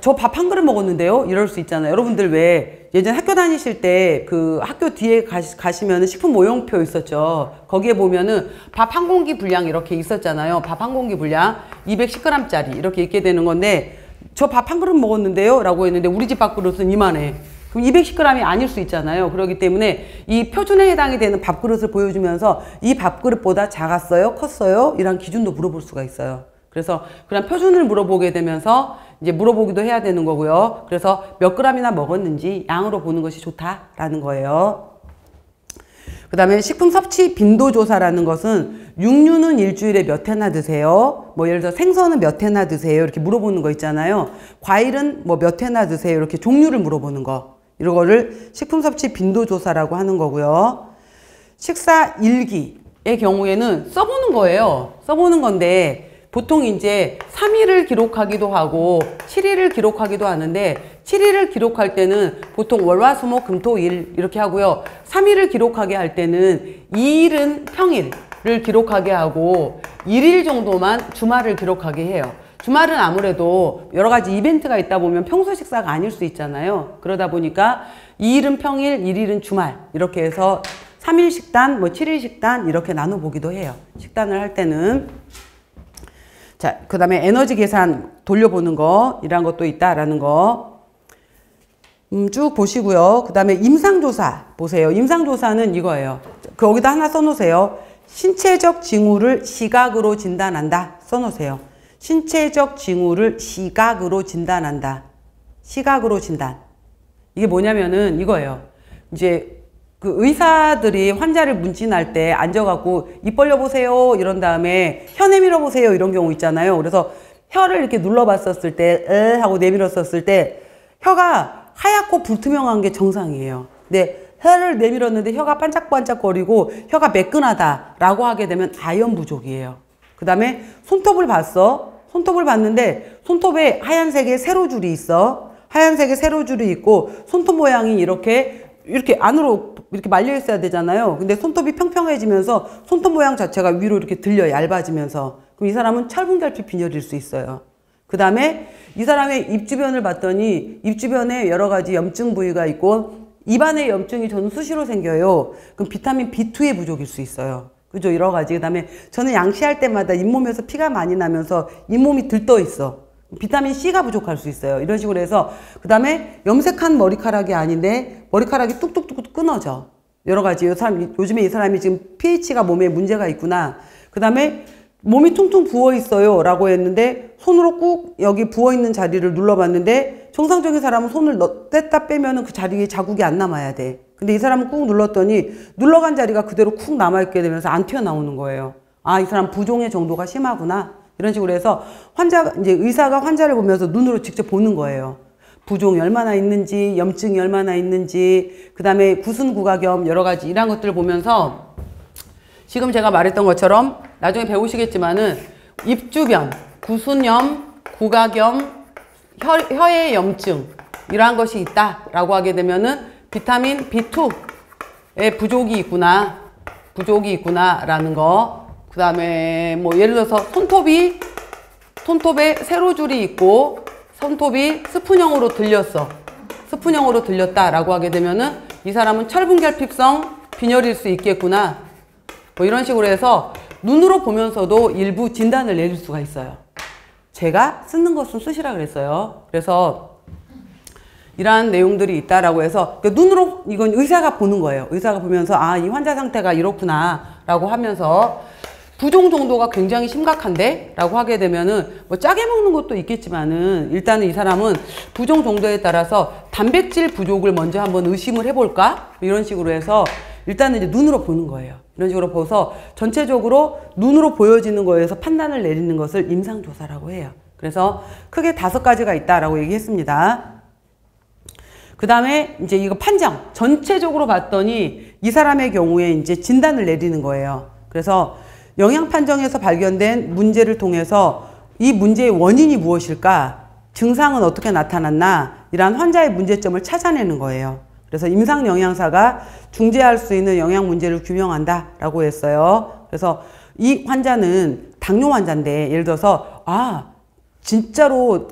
저 밥 한 그릇 먹었는데요? 이럴 수 있잖아요. 여러분들 왜 예전에 학교 다니실 때 그 학교 뒤에 가시면은 식품 모형표 있었죠. 거기에 보면은 밥 한 공기 분량 이렇게 있었잖아요. 밥 한 공기 분량 210g짜리 이렇게 있게 되는 건데 저 밥 한 그릇 먹었는데요? 라고 했는데 우리 집 밥그릇은 이만해. 그럼 210g이 아닐 수 있잖아요. 그렇기 때문에 이 표준에 해당이 되는 밥그릇을 보여주면서 이 밥그릇보다 작았어요? 컸어요? 이런 기준도 물어볼 수가 있어요. 그래서 그냥 표준을 물어보게 되면서 이제 물어보기도 해야 되는 거고요. 그래서 몇 그램이나 먹었는지 양으로 보는 것이 좋다라는 거예요. 그 다음에 식품 섭취 빈도 조사라는 것은 육류는 일주일에 몇 회나 드세요? 뭐 예를 들어 생선은 몇 회나 드세요? 이렇게 물어보는 거 있잖아요. 과일은 뭐 몇 회나 드세요? 이렇게 종류를 물어보는 거. 이런 거를 식품 섭취 빈도 조사라고 하는 거고요. 식사 일기의 경우에는 써보는 거예요. 써보는 건데 보통 이제 3일을 기록하기도 하고 7일을 기록하기도 하는데 7일을 기록할 때는 보통 월화수목금토일 이렇게 하고요. 3일을 기록하게 할 때는 2일은 평일을 기록하게 하고 1일 정도만 주말을 기록하게 해요. 주말은 아무래도 여러 가지 이벤트가 있다 보면 평소 식사가 아닐 수 있잖아요. 그러다 보니까 2일은 평일, 1일은 주말 이렇게 해서 3일 식단, 뭐 7일 식단 이렇게 나눠보기도 해요. 식단을 할 때는. 자, 그 다음에 에너지 계산 돌려보는 거, 이런 것도 있다라는 거. 쭉 보시고요. 그 다음에 임상조사 보세요. 임상조사는 이거예요. 거기다 하나 써놓으세요. 신체적 징후를 시각으로 진단한다. 써놓으세요. 신체적 징후를 시각으로 진단한다. 시각으로 진단. 이게 뭐냐면은 이거예요. 이제 그 의사들이 환자를 문진할 때 앉아갖고 입 벌려보세요 이런 다음에 혀 내밀어 보세요 이런 경우 있잖아요. 그래서 혀를 이렇게 눌러봤었을 때 에 하고 내밀었었을 때 혀가 하얗고 불투명한 게 정상이에요. 근데 혀를 내밀었는데 혀가 반짝반짝거리고 혀가 매끈하다라고 하게 되면 아연 부족이에요. 그 다음에 손톱을 봤어. 손톱을 봤는데 손톱에 하얀색의 세로줄이 있어. 하얀색의 세로줄이 있고 손톱 모양이 이렇게 안으로 이렇게 말려 있어야 되잖아요. 근데 손톱이 평평해지면서 손톱 모양 자체가 위로 이렇게 들려 얇아지면서 그럼 이 사람은 철분결핍 빈혈일 수 있어요. 그 다음에 이 사람의 입 주변을 봤더니 입 주변에 여러 가지 염증 부위가 있고 입안에 염증이 저는 수시로 생겨요. 그럼 비타민 B2의 부족일 수 있어요. 그죠? 여러 가지. 그 다음에 저는 양치할 때마다 잇몸에서 피가 많이 나면서 잇몸이 들떠 있어. 비타민 C가 부족할 수 있어요. 이런 식으로 해서 그 다음에 염색한 머리카락이 아닌데 머리카락이 뚝뚝뚝 끊어져. 여러 가지. 요즘에 이 사람이 지금 pH가 몸에 문제가 있구나. 그 다음에 몸이 퉁퉁 부어 있어요 라고 했는데 손으로 꾹 여기 부어 있는 자리를 눌러봤는데 정상적인 사람은 손을 뗐다 빼면은 그 자리에 자국이 안 남아야 돼. 근데 이 사람은 꾹 눌렀더니 눌러간 자리가 그대로 쿡 남아있게 되면서 안 튀어나오는 거예요. 아, 이 사람 부종의 정도가 심하구나. 이런 식으로 해서 이제 의사가 환자를 보면서 눈으로 직접 보는 거예요. 부종이 얼마나 있는지, 염증이 얼마나 있는지, 그 다음에 구순구각염 여러 가지 이런 것들을 보면서 지금 제가 말했던 것처럼 나중에 배우시겠지만은 입 주변, 구순염, 구각염, 혀의 염증 이러한 것이 있다라고 하게 되면은 비타민 B2의 부족이 있구나라는 거. 그 다음에 뭐 예를 들어서 손톱에 세로줄이 있고 손톱이 스푼형으로 들렸어. 스푼형으로 들렸다라고 하게 되면은 이 사람은 철분결핍성 빈혈일 수 있겠구나. 뭐 이런 식으로 해서 눈으로 보면서도 일부 진단을 내릴 수가 있어요. 제가 쓰는 것은 쓰시라 그랬어요. 그래서 이러한 내용들이 있다라고 해서 눈으로 이건 의사가 보는 거예요. 의사가 보면서 아, 이 환자 상태가 이렇구나 라고 하면서 부종 정도가 굉장히 심각한데? 라고 하게 되면은 뭐 짜게 먹는 것도 있겠지만은 일단은 이 사람은 부종 정도에 따라서 단백질 부족을 먼저 한번 의심을 해볼까? 이런 식으로 해서 일단은 이제 눈으로 보는 거예요. 이런 식으로 봐서 전체적으로 눈으로 보여지는 거에서 판단을 내리는 것을 임상조사라고 해요. 그래서 크게 5가지가 있다라고 얘기했습니다. 그 다음에 이제 이거 판정. 전체적으로 봤더니 이 사람의 경우에 이제 진단을 내리는 거예요. 그래서 영양 판정에서 발견된 문제를 통해서 이 문제의 원인이 무엇일까? 증상은 어떻게 나타났나? 이러한 환자의 문제점을 찾아내는 거예요. 그래서 임상영양사가 중재할 수 있는 영양 문제를 규명한다라고 했어요. 그래서 이 환자는 당뇨 환자인데 예를 들어서 아 진짜로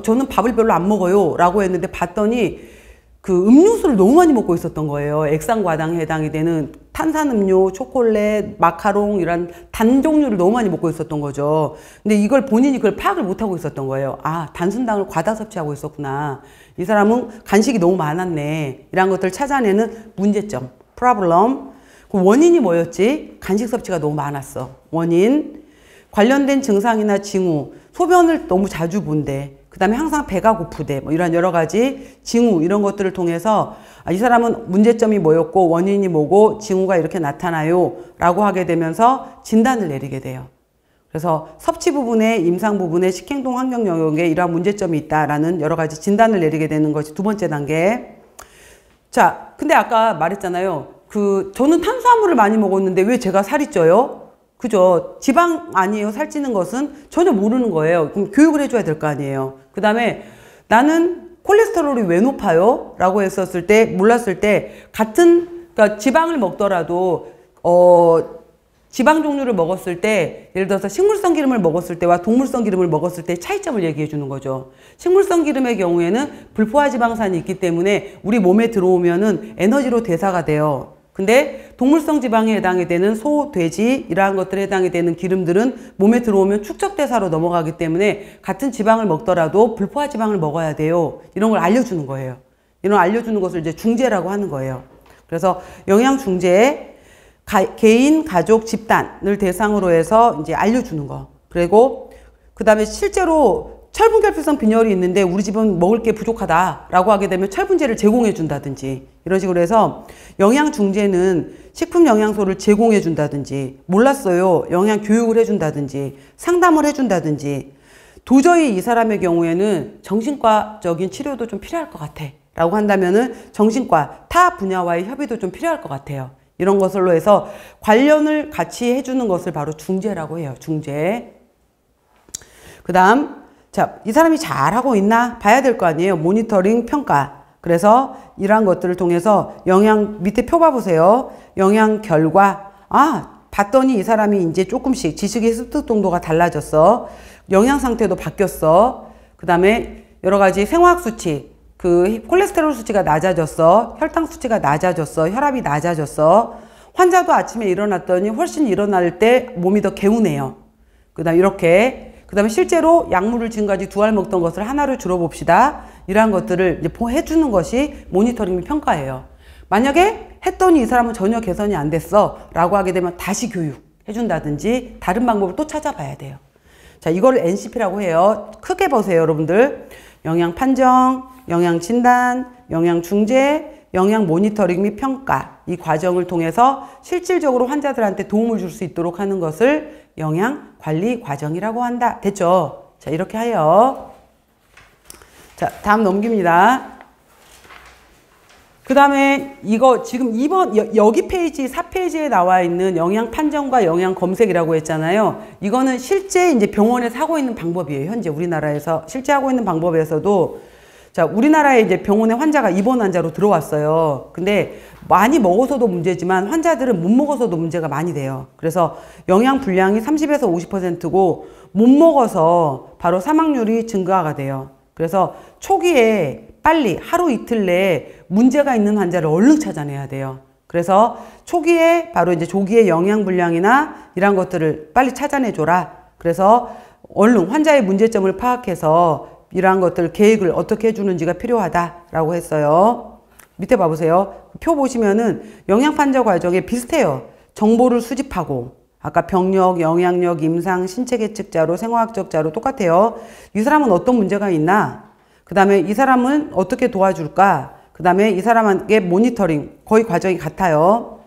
저는 밥을 별로 안 먹어요 라고 했는데 봤더니 그 음료수를 너무 많이 먹고 있었던 거예요. 액상과당에 해당이 되는 탄산음료, 초콜릿, 마카롱 이런 단 종류를 너무 많이 먹고 있었던 거죠. 근데 이걸 본인이 그걸 파악을 못하고 있었던 거예요. 아, 단순당을 과다 섭취하고 있었구나. 이 사람은 간식이 너무 많았네. 이런 것들을 찾아내는 문제점, 프로블럼. 그 원인이 뭐였지? 간식 섭취가 너무 많았어. 원인, 관련된 증상이나 징후, 소변을 너무 자주 본대. 그 다음에 항상 배가 고프대. 뭐 이런 여러 가지 징후 이런 것들을 통해서 아, 이 사람은 문제점이 뭐였고 원인이 뭐고 징후가 이렇게 나타나요 라고 하게 되면서 진단을 내리게 돼요. 그래서 섭취 부분에 임상 부분에 식행동 환경 영역에 이러한 문제점이 있다라는 여러 가지 진단을 내리게 되는 것이 2번째 단계. 자, 근데 아까 말했잖아요. 저는 탄수화물을 많이 먹었는데 왜 제가 살이 쪄요? 그죠? 지방 아니에요. 살찌는 것은 전혀 모르는 거예요. 그럼 교육을 해줘야 될 거 아니에요. 그 다음에 나는 콜레스테롤이 왜 높아요? 라고 했었을 때, 몰랐을 때, 그러니까 지방을 먹더라도, 지방 종류를 먹었을 때, 예를 들어서 식물성 기름을 먹었을 때와 동물성 기름을 먹었을 때 차이점을 얘기해 주는 거죠. 식물성 기름의 경우에는 불포화 지방산이 있기 때문에 우리 몸에 들어오면은 에너지로 대사가 돼요. 근데 동물성 지방에 해당이 되는 소, 돼지 이러한 것들에 해당이 되는 기름들은 몸에 들어오면 축적대사로 넘어가기 때문에 같은 지방을 먹더라도 불포화 지방을 먹어야 돼요. 이런 걸 알려주는 거예요. 이런 알려주는 것을 이제 중재라고 하는 거예요. 그래서 영양 중재, 개인, 가족, 집단을 대상으로 해서 이제 알려주는 거. 그리고 그 다음에 실제로 철분결핍성 빈혈이 있는데 우리 집은 먹을 게 부족하다라고 하게 되면 철분제를 제공해 준다든지 이런 식으로 해서 영양중재는 식품 영양소를 제공해 준다든지 몰랐어요. 영양 교육을 해 준다든지 상담을 해 준다든지 도저히 이 사람의 경우에는 정신과적인 치료도 좀 필요할 것 같아 라고 한다면은 정신과 타 분야와의 협의도 좀 필요할 것 같아요. 이런 것으로 해서 관련을 같이 해주는 것을 바로 중재라고 해요. 중재. 그 다음, 자, 이 사람이 잘하고 있나 봐야 될 거 아니에요. 모니터링 평가. 그래서 이러한 것들을 통해서 영양, 밑에 표 봐보세요. 영양 결과. 아, 봤더니 이 사람이 이제 조금씩 지식의 습득 정도가 달라졌어. 영양 상태도 바뀌었어. 그 다음에 여러 가지 생화학 수치. 그 콜레스테롤 수치가 낮아졌어. 혈당 수치가 낮아졌어. 혈압이 낮아졌어. 환자도 아침에 일어났더니 훨씬 일어날 때 몸이 더 개운해요. 그 다음 이렇게. 그 다음에 실제로 약물을 지금까지 2알 먹던 것을 하나로 줄여봅시다. 이러한 것들을 이제 해주는 것이 모니터링 평가예요. 만약에 했더니 이 사람은 전혀 개선이 안 됐어 라고 하게 되면 다시 교육해준다든지 다른 방법을 또 찾아봐야 돼요. 자, 이걸 NCP라고 해요. 크게 보세요, 여러분들. 영양 판정, 영양 진단, 영양 중재, 영양 모니터링 및 평가 이 과정을 통해서 실질적으로 환자들한테 도움을 줄 수 있도록 하는 것을 영양 관리 과정이라고 한다. 됐죠? 자, 이렇게 해요. 자, 다음 넘깁니다. 그 다음에 이거 지금 여기 페이지 4페이지에 나와 있는 영양 판정과 영양 검색이라고 했잖아요. 이거는 실제 이제 병원에서 하고 있는 방법이에요. 현재 우리나라에서 실제 하고 있는 방법에서도 자, 우리나라에 이제 병원에 환자가 입원 환자로 들어왔어요. 근데 많이 먹어서도 문제지만 환자들은 못 먹어서도 문제가 많이 돼요. 그래서 영양 불량이 30에서 50%고 못 먹어서 바로 사망률이 증가가 돼요. 그래서 초기에 빨리 하루 이틀 내에 문제가 있는 환자를 얼른 찾아내야 돼요. 그래서 초기에 바로 이제 조기에 영양 불량이나 이런 것들을 빨리 찾아내줘라. 그래서 얼른 환자의 문제점을 파악해서 이러한 것들 계획을 어떻게 해주는지가 필요하다라고 했어요. 밑에 봐보세요. 표 보시면은 영양 판정 과정에 비슷해요. 정보를 수집하고 아까 병력, 영향력, 임상, 신체 계측 자료, 생화학적 자료 똑같아요. 이 사람은 어떤 문제가 있나? 그 다음에 이 사람은 어떻게 도와줄까? 그 다음에 이 사람에게 모니터링 거의 과정이 같아요.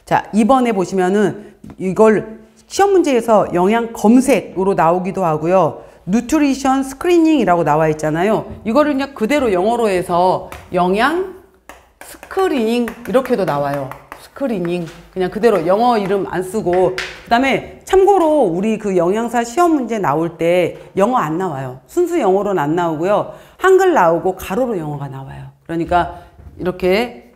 자, 이번에 보시면은 이걸 시험 문제에서 영양 검색으로 나오기도 하고요. 누트리션 스크리닝이라고 나와 있잖아요. 이거를 그냥 그대로 영어로 해서 영양 스크리닝 이렇게도 나와요. 스크리닝 그냥 그대로 영어 이름 안 쓰고 그 다음에 참고로 우리 그 영양사 시험 문제 나올 때 영어 안 나와요. 순수 영어로는 안 나오고요. 한글 나오고 가로로 영어가 나와요. 그러니까 이렇게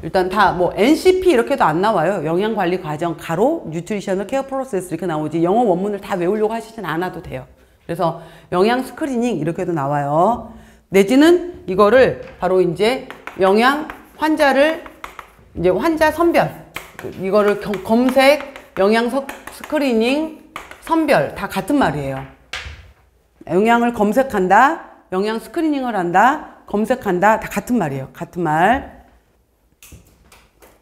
일단 다 뭐 NCP 이렇게도 안 나와요. 영양관리 과정 가로 뉴트리셔널 케어 프로세스 이렇게 나오지 영어 원문을 다 외우려고 하시진 않아도 돼요. 그래서 영양 스크리닝 이렇게도 나와요. 내지는 이거를 바로 이제 영양 환자를 이제 환자 선별 이거를 검색 영양 스크리닝 선별 다 같은 말이에요. 영양을 검색한다, 영양 스크리닝을 한다, 검색한다 다 같은 말이에요. 같은 말.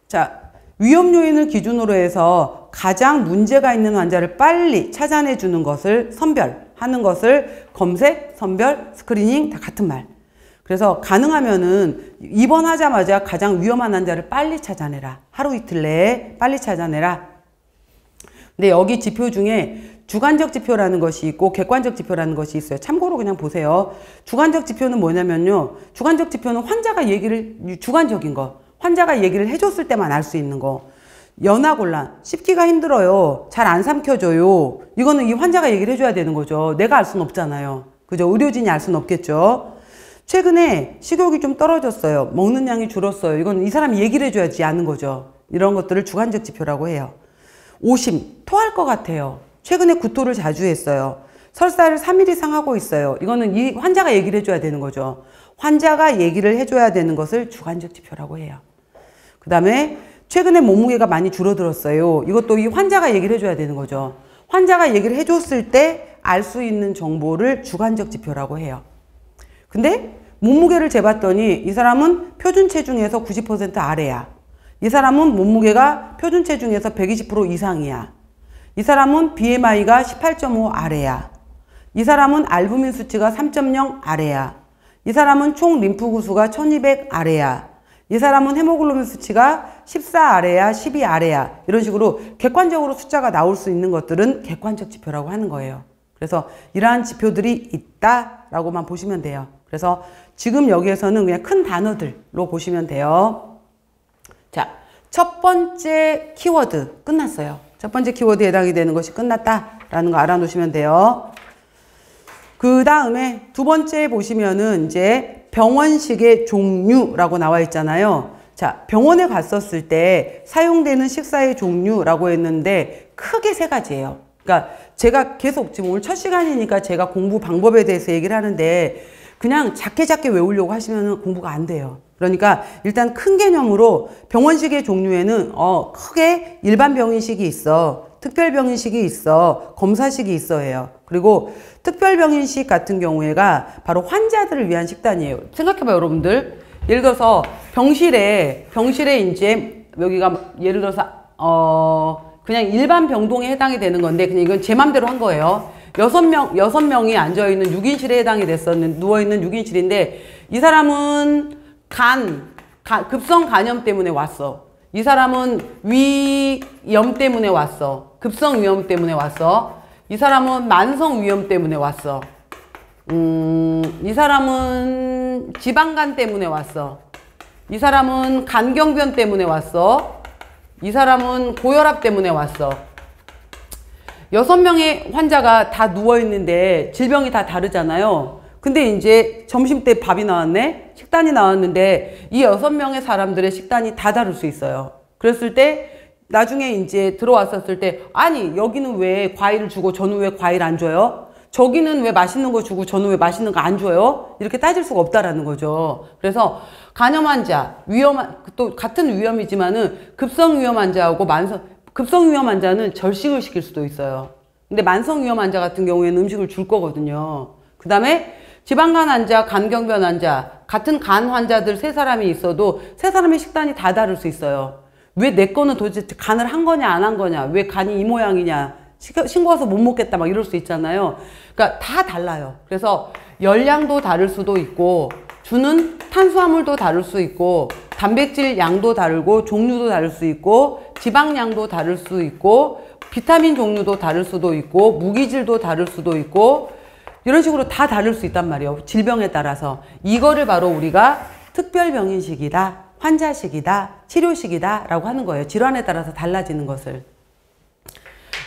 자, 위험 요인을 기준으로 해서 가장 문제가 있는 환자를 빨리 찾아내 주는 것을 선별하는 것을 검색, 선별, 스크리닝 다 같은 말. 그래서 가능하면은 입원하자마자 가장 위험한 환자를 빨리 찾아내라. 하루 이틀 내에 빨리 찾아내라. 근데 여기 지표 중에 주관적 지표라는 것이 있고 객관적 지표라는 것이 있어요. 참고로 그냥 보세요. 주관적 지표는 뭐냐면요. 주관적 지표는 환자가 얘기를 주관적인 거. 환자가 얘기를 해줬을 때만 알 수 있는 거. 연하곤란, 씹기가 힘들어요. 잘 안 삼켜져요. 이거는 이 환자가 얘기를 해줘야 되는 거죠. 내가 알 수는 없잖아요. 그죠? 의료진이 알 수는 없겠죠. 최근에 식욕이 좀 떨어졌어요. 먹는 양이 줄었어요. 이건 이 사람이 얘기를 해줘야지 아는 거죠. 이런 것들을 주관적 지표라고 해요. 오심, 토할 것 같아요. 최근에 구토를 자주 했어요. 설사를 3일 이상 하고 있어요. 이거는 이 환자가 얘기를 해줘야 되는 거죠. 환자가 얘기를 해줘야 되는 것을 주관적 지표라고 해요. 그 다음에 최근에 몸무게가 많이 줄어들었어요. 이것도 이 환자가 얘기를 해줘야 되는 거죠. 환자가 얘기를 해줬을 때 알 수 있는 정보를 주관적 지표라고 해요. 근데 몸무게를 재봤더니 이 사람은 표준 체중에서 90% 아래야. 이 사람은 몸무게가 표준 체중에서 120% 이상이야. 이 사람은 BMI가 18.5 아래야. 이 사람은 알부민 수치가 3.0 아래야. 이 사람은 총 림프 구수가 1200 아래야. 이 사람은 헤모글로빈 수치가 14 아래야, 12 아래야. 이런 식으로 객관적으로 숫자가 나올 수 있는 것들은 객관적 지표라고 하는 거예요. 그래서 이러한 지표들이 있다라고만 보시면 돼요. 그래서 지금 여기에서는 그냥 큰 단어들로 보시면 돼요. 자, 첫 번째 키워드 끝났어요. 첫 번째 키워드에 해당이 되는 것이 끝났다라는 거 알아놓으시면 돼요. 그 다음에 두 번째 보시면은 이제 병원식의 종류라고 나와 있잖아요. 자, 병원에 갔었을 때 사용되는 식사의 종류라고 했는데 크게 세 가지예요. 그러니까 제가 계속 지금 오늘 첫 시간이니까 제가 공부 방법에 대해서 얘기를 하는데 그냥 작게 외우려고 하시면 공부가 안 돼요. 그러니까 일단 큰 개념으로 병원식의 종류에는 크게 일반 병인식이 있어, 특별병인식이 있어, 검사식이 있어 해요. 그리고 특별병인식 같은 경우에가 바로 환자들을 위한 식단이에요. 생각해봐요, 여러분들. 예를 들어서 병실에 이제 여기가 예를 들어서 그냥 일반 병동에 해당이 되는 건데 그냥 이건 제 맘대로 한 거예요. 6명이 앉아있는 6인실에 해당이 누워있는 6인실인데 이 사람은 급성 간염 때문에 왔어. 이 사람은 위염 때문에 왔어. 급성 위염 때문에 왔어. 이 사람은 만성 위염 때문에 왔어. 이 사람은 지방간 때문에 왔어. 이 사람은 간경변 때문에 왔어. 이 사람은 고혈압 때문에 왔어. 6명의 환자가 다 누워있는데 질병이 다 다르잖아요. 근데 이제 점심때 밥이 나왔네? 식단이 나왔는데 이 6명의 사람들의 식단이 다 다를 수 있어요. 그랬을 때 나중에 이제 들어왔었을 때 아니 여기는 왜 과일을 주고 저는 왜 과일 안 줘요? 저기는 왜 맛있는 거 주고 저는 왜 맛있는 거 안 줘요? 이렇게 따질 수가 없다라는 거죠. 그래서 간염 환자, 또 같은 위험이지만은 급성 위험 환자하고 급성 위험 환자는 절식을 시킬 수도 있어요. 근데 만성 위험 환자 같은 경우에는 음식을 줄 거거든요. 그 다음에 지방간 환자, 간경변 환자, 같은 간 환자들 3사람이 있어도 3사람의 식단이 다 다를 수 있어요. 왜 내 거는 도대체 간을 한 거냐 안 한 거냐, 왜 간이 이 모양이냐, 싱거워서 못 먹겠다 막 이럴 수 있잖아요. 그러니까 다 달라요. 그래서 열량도 다를 수도 있고 주는 탄수화물도 다를 수 있고 단백질 양도 다르고 종류도 다를 수 있고 지방량도 다를 수 있고 비타민 종류도 다를 수도 있고 무기질도 다를 수도 있고 이런 식으로 다 다를 수 있단 말이에요. 질병에 따라서. 이거를 바로 우리가 특별병인식이다, 환자식이다, 치료식이다 라고 하는 거예요. 질환에 따라서 달라지는 것을.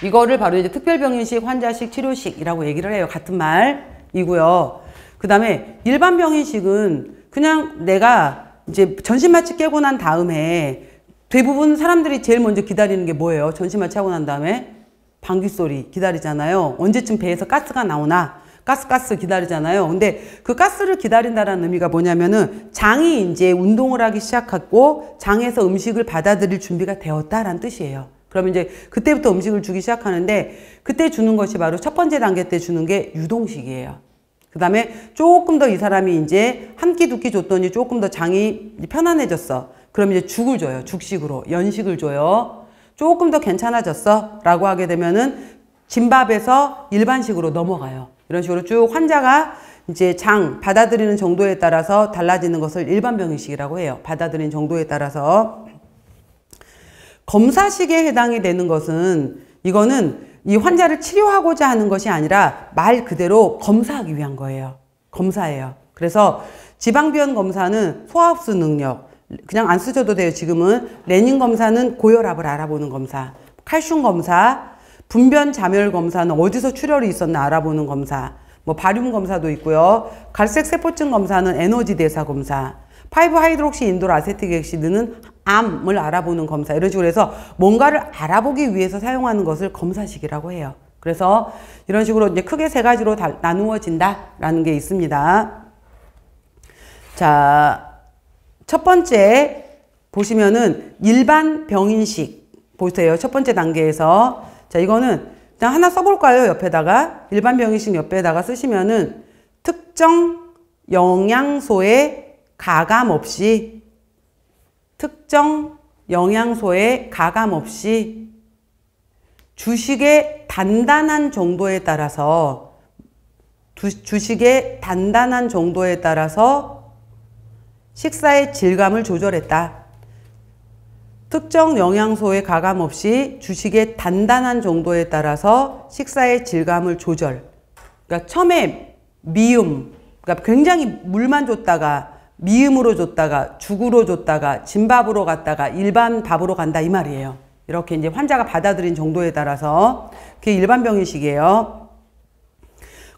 이거를 바로 이제 특별병인식, 환자식, 치료식이라고 얘기를 해요. 같은 말이고요. 그 다음에 일반 병인식은 그냥 내가 이제 전신마취 깨고 난 다음에 대부분 사람들이 제일 먼저 기다리는 게 뭐예요? 전신마취 하고 난 다음에 방귀 소리 기다리잖아요. 언제쯤 배에서 가스가 나오나? 가스 기다리잖아요. 근데 그 가스를 기다린다는 의미가 뭐냐면은 장이 이제 운동을 하기 시작했고 장에서 음식을 받아들일 준비가 되었다라는 뜻이에요. 그러면 이제 그때부터 음식을 주기 시작하는데 그때 주는 것이 바로 첫 번째 단계 때 주는 게 유동식이에요. 그 다음에 조금 더 이 사람이 이제 한 끼, 두 끼 줬더니 조금 더 장이 편안해졌어. 그럼 이제 죽을 줘요. 죽식으로. 연식을 줘요. 조금 더 괜찮아졌어. 라고 하게 되면은 진밥에서 일반식으로 넘어가요. 이런 식으로 쭉 환자가 이제 장 받아들이는 정도에 따라서 달라지는 것을 일반병인식이라고 해요. 받아들이는 정도에 따라서. 검사식에 해당이 되는 것은 이거는 이 환자를 치료하고자 하는 것이 아니라 말 그대로 검사하기 위한 거예요. 검사예요. 그래서 지방비원 검사는 소화흡수 능력, 그냥 안 쓰셔도 돼요. 지금은 레닌 검사는 고혈압을 알아보는 검사, 칼슘 검사, 분변 자멸 검사는 어디서 출혈이 있었나 알아보는 검사, 뭐 바륨 검사도 있고요. 갈색 세포층 검사는 에너지 대사 검사, 5하이드록시 인돌 아세틱 액시드는 암을 알아보는 검사, 이런 식으로 해서 뭔가를 알아보기 위해서 사용하는 것을 검사식이라고 해요. 그래서 이런 식으로 이제 크게 3가지로 나누어진다라는 게 있습니다. 자, 첫 번째 보시면은 일반 병인식 보세요. 첫 번째 단계에서. 자, 이거는 그냥 하나 써볼까요? 옆에다가. 일반 병인식 옆에다가 쓰시면은 특정 영양소에 가감 없이, 특정 영양소에 가감 없이 주식의 단단한 정도에 따라서 식사의 질감을 조절했다. 특정 영양소에 가감 없이 주식의 단단한 정도에 따라서 식사의 질감을 조절. 그러니까 처음에 미음, 그러니까 굉장히 물만 줬다가 미음으로 줬다가 죽으로 줬다가 진밥으로 갔다가 일반 밥으로 간다 이 말이에요. 이렇게 이제 환자가 받아들인 정도에 따라서 그게 일반병의식이에요.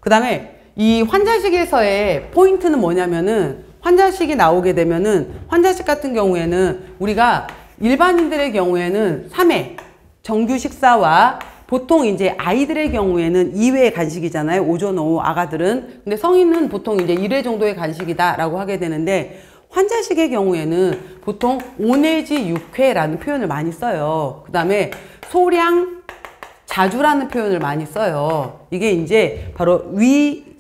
그 다음에 이 환자식에서의 포인트는 뭐냐면은 환자식이 나오게 되면은 환자식 같은 경우에는 우리가 일반인들의 경우에는 3회 정규 식사와 보통 이제 아이들의 경우에는 2회 간식이잖아요. 오전, 오후 아가들은. 근데 성인은 보통 이제 1회 정도의 간식이다라고 하게 되는데 환자식의 경우에는 보통 5 내지 6회라는 표현을 많이 써요. 그 다음에 소량 자주라는 표현을 많이 써요. 이게 이제 바로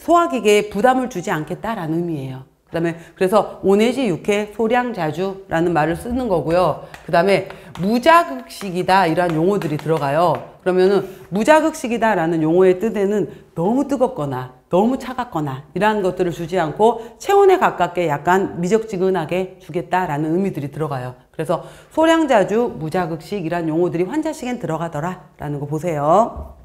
소화기계에 부담을 주지 않겠다라는 의미예요. 그 다음에 그래서 5 내지 6회 소량 자주라는 말을 쓰는 거고요. 그 다음에 무자극식이다 이런 용어들이 들어가요. 그러면은 무자극식이다 라는 용어의 뜻에는 너무 뜨겁거나 너무 차갑거나 이러한 것들을 주지 않고 체온에 가깝게 약간 미적지근하게 주겠다라는 의미들이 들어가요. 그래서 소량자주, 무자극식 이란 용어들이 환자식엔 들어가더라 라는 거 보세요.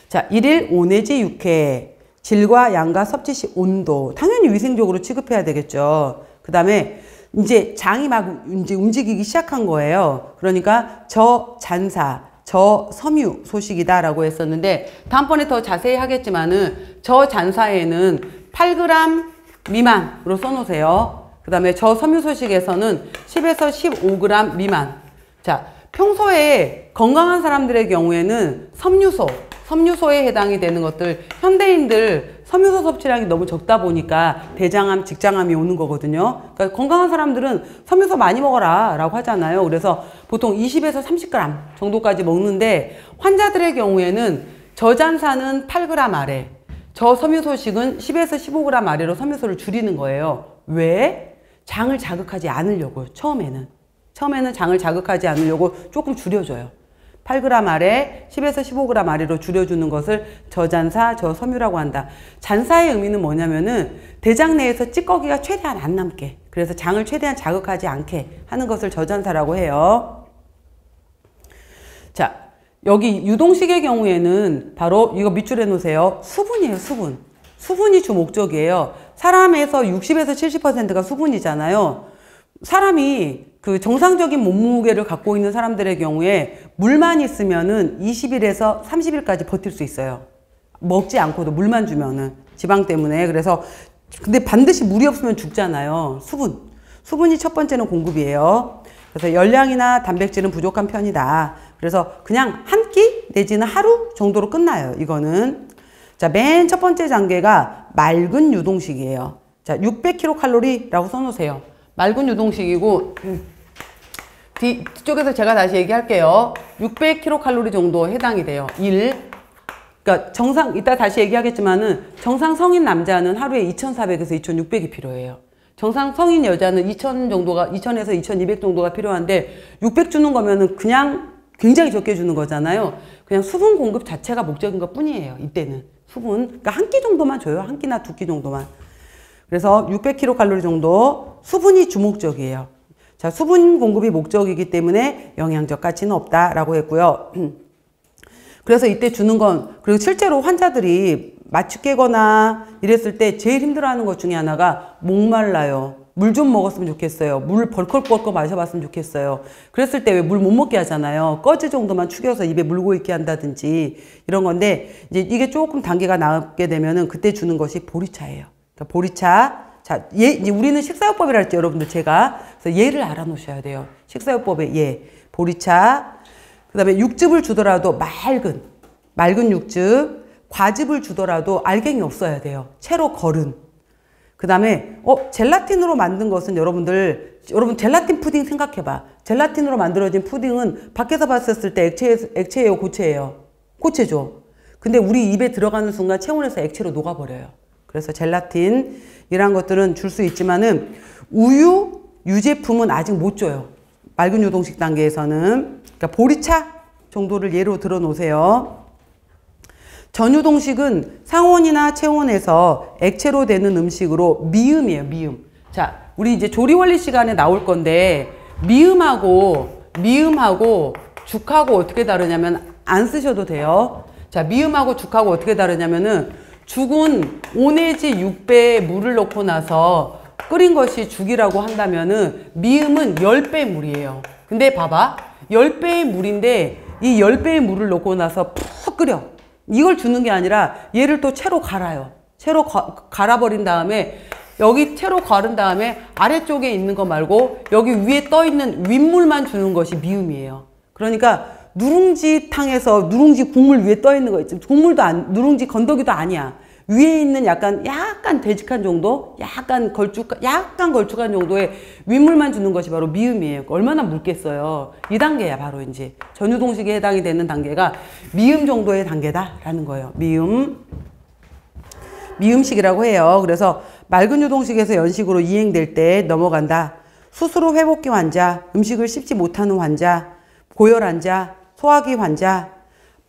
자, 1일 5 내지 6회 질과 양과 섭취 시 온도 당연히 위생적으로 취급해야 되겠죠. 그 다음에 이제 장이 막 이제 움직이기 시작한 거예요. 그러니까 저잔사 저섬유 소식이다라고 했었는데 다음번에 더 자세히 하겠지만은 저잔사에는 8g 미만으로 써놓으세요. 그 다음에 저섬유 소식에서는 10에서 15g 미만. 자, 평소에 건강한 사람들의 경우에는 섬유소에 해당이 되는 것들 현대인들 섬유소 섭취량이 너무 적다 보니까 대장암, 직장암이 오는 거거든요. 그러니까 건강한 사람들은 섬유소 많이 먹어라 라고 하잖아요. 그래서 보통 20에서 30g 정도까지 먹는데 환자들의 경우에는 저잔사는 8g 아래, 저섬유소식은 10에서 15g 아래로 섬유소를 줄이는 거예요. 왜? 장을 자극하지 않으려고요. 처음에는 장을 자극하지 않으려고 조금 줄여줘요. 8g 아래, 10에서 15g 아래로 줄여주는 것을 저잔사, 저섬유라고 한다. 잔사의 의미는 뭐냐면은 대장 내에서 찌꺼기가 최대한 안 남게, 그래서 장을 최대한 자극하지 않게 하는 것을 저잔사라고 해요. 자, 여기 유동식의 경우에는 바로 이거 밑줄에 놓으세요. 수분이에요, 수분. 수분이 주 목적이에요. 사람에서 60에서 70%가 수분이잖아요. 사람이 그 정상적인 몸무게를 갖고 있는 사람들의 경우에 물만 있으면은 20일에서 30일까지 버틸 수 있어요. 먹지 않고도 물만 주면은 지방 때문에. 그래서 근데 반드시 물이 없으면 죽잖아요. 수분이 첫 번째는 공급이에요. 그래서 열량이나 단백질은 부족한 편이다. 그래서 그냥 한 끼 내지는 하루 정도로 끝나요. 이거는. 자, 맨 첫 번째 단계가 맑은 유동식이에요. 자, 600kcal라고 써놓으세요. 맑은 유동식이고 뒤쪽에서 제가 다시 얘기할게요. 600kcal 정도 해당이 돼요. 그러니까 정상, 이따 다시 얘기하겠지만은 정상 성인 남자는 하루에 2,400에서 2,600이 필요해요. 정상 성인 여자는 2,000에서 2,200 정도가 필요한데 600 주는 거면은 그냥 굉장히 적게 주는 거잖아요. 그냥 수분 공급 자체가 목적인 것 뿐이에요. 이때는 수분, 그러니까 한 끼 정도만 줘요. 한 끼나 두 끼 정도만. 그래서 600kcal 정도 수분이 주목적이에요. 자, 수분 공급이 목적이기 때문에 영양적 가치는 없다라고 했고요. 그래서 이때 주는 건, 그리고 실제로 환자들이 마취 깨거나 이랬을 때 제일 힘들어하는 것 중에 하나가 목말라요. 물 좀 먹었으면 좋겠어요. 물 벌컥벌컥 마셔봤으면 좋겠어요. 그랬을 때 왜 물 못 먹게 하잖아요. 꺼지 정도만 축여서 입에 물고 있게 한다든지 이런 건데, 이제 이게 조금 단계가 나게 되면은 그때 주는 것이 보리차예요. 그러니까 보리차. 자, 이제 우리는 식사요법이라 할지 여러분들 제가 그래서 얘를 알아놓으셔야 돼요. 식사요법의 예, 보리차. 그 다음에 육즙을 주더라도 맑은 육즙. 과즙을 주더라도 알갱이 없어야 돼요. 채로 걸은. 그 다음에 젤라틴으로 만든 것은 여러분 젤라틴 푸딩 생각해봐. 젤라틴으로 만들어진 푸딩은 밖에서 봤었을 때 액체예요, 고체예요? 고체죠. 근데 우리 입에 들어가는 순간 체온에서 액체로 녹아버려요. 그래서 젤라틴 이런 것들은 줄 수 있지만은 우유, 유제품은 아직 못 줘요. 맑은 유동식 단계에서는. 그러니까 보리차 정도를 예로 들어 놓으세요. 전유동식은 상온이나 체온에서 액체로 되는 음식으로 미음이에요. 미음. 자, 우리 이제 조리원리 시간에 나올 건데 미음하고 죽하고 어떻게 다르냐면 안 쓰셔도 돼요. 자, 미음하고 죽하고 어떻게 다르냐면은 죽은 5 내지 6배의 물을 넣고 나서 끓인 것이 죽이라고 한다면은 미음은 10배의 물이에요. 근데 봐봐. 10배의 물인데 이 10배의 물을 넣고 나서 푹 끓여. 이걸 주는 게 아니라 얘를 또 채로 갈아요. 채로 갈아버린 다음에 여기 채로 갈은 다음에 아래쪽에 있는 거 말고 여기 위에 떠 있는 윗물만 주는 것이 미음이에요. 그러니까 누룽지탕에서 누룽지 국물 위에 떠 있는 거 있지. 국물도 누룽지 건더기도 아니야. 위에 있는 약간 되직한 정도, 약간 걸쭉한 정도의 윗물만 주는 것이 바로 미음이에요. 얼마나 묽겠어요. 이 단계야 바로 이제 전유동식에 해당이 되는 단계가 미음 정도의 단계다라는 거예요. 미음식이라고 해요. 그래서 맑은 유동식에서 연식으로 이행될 때 넘어간다. 수술 후 회복기 환자, 음식을 씹지 못하는 환자, 고열 환자, 소화기 환자.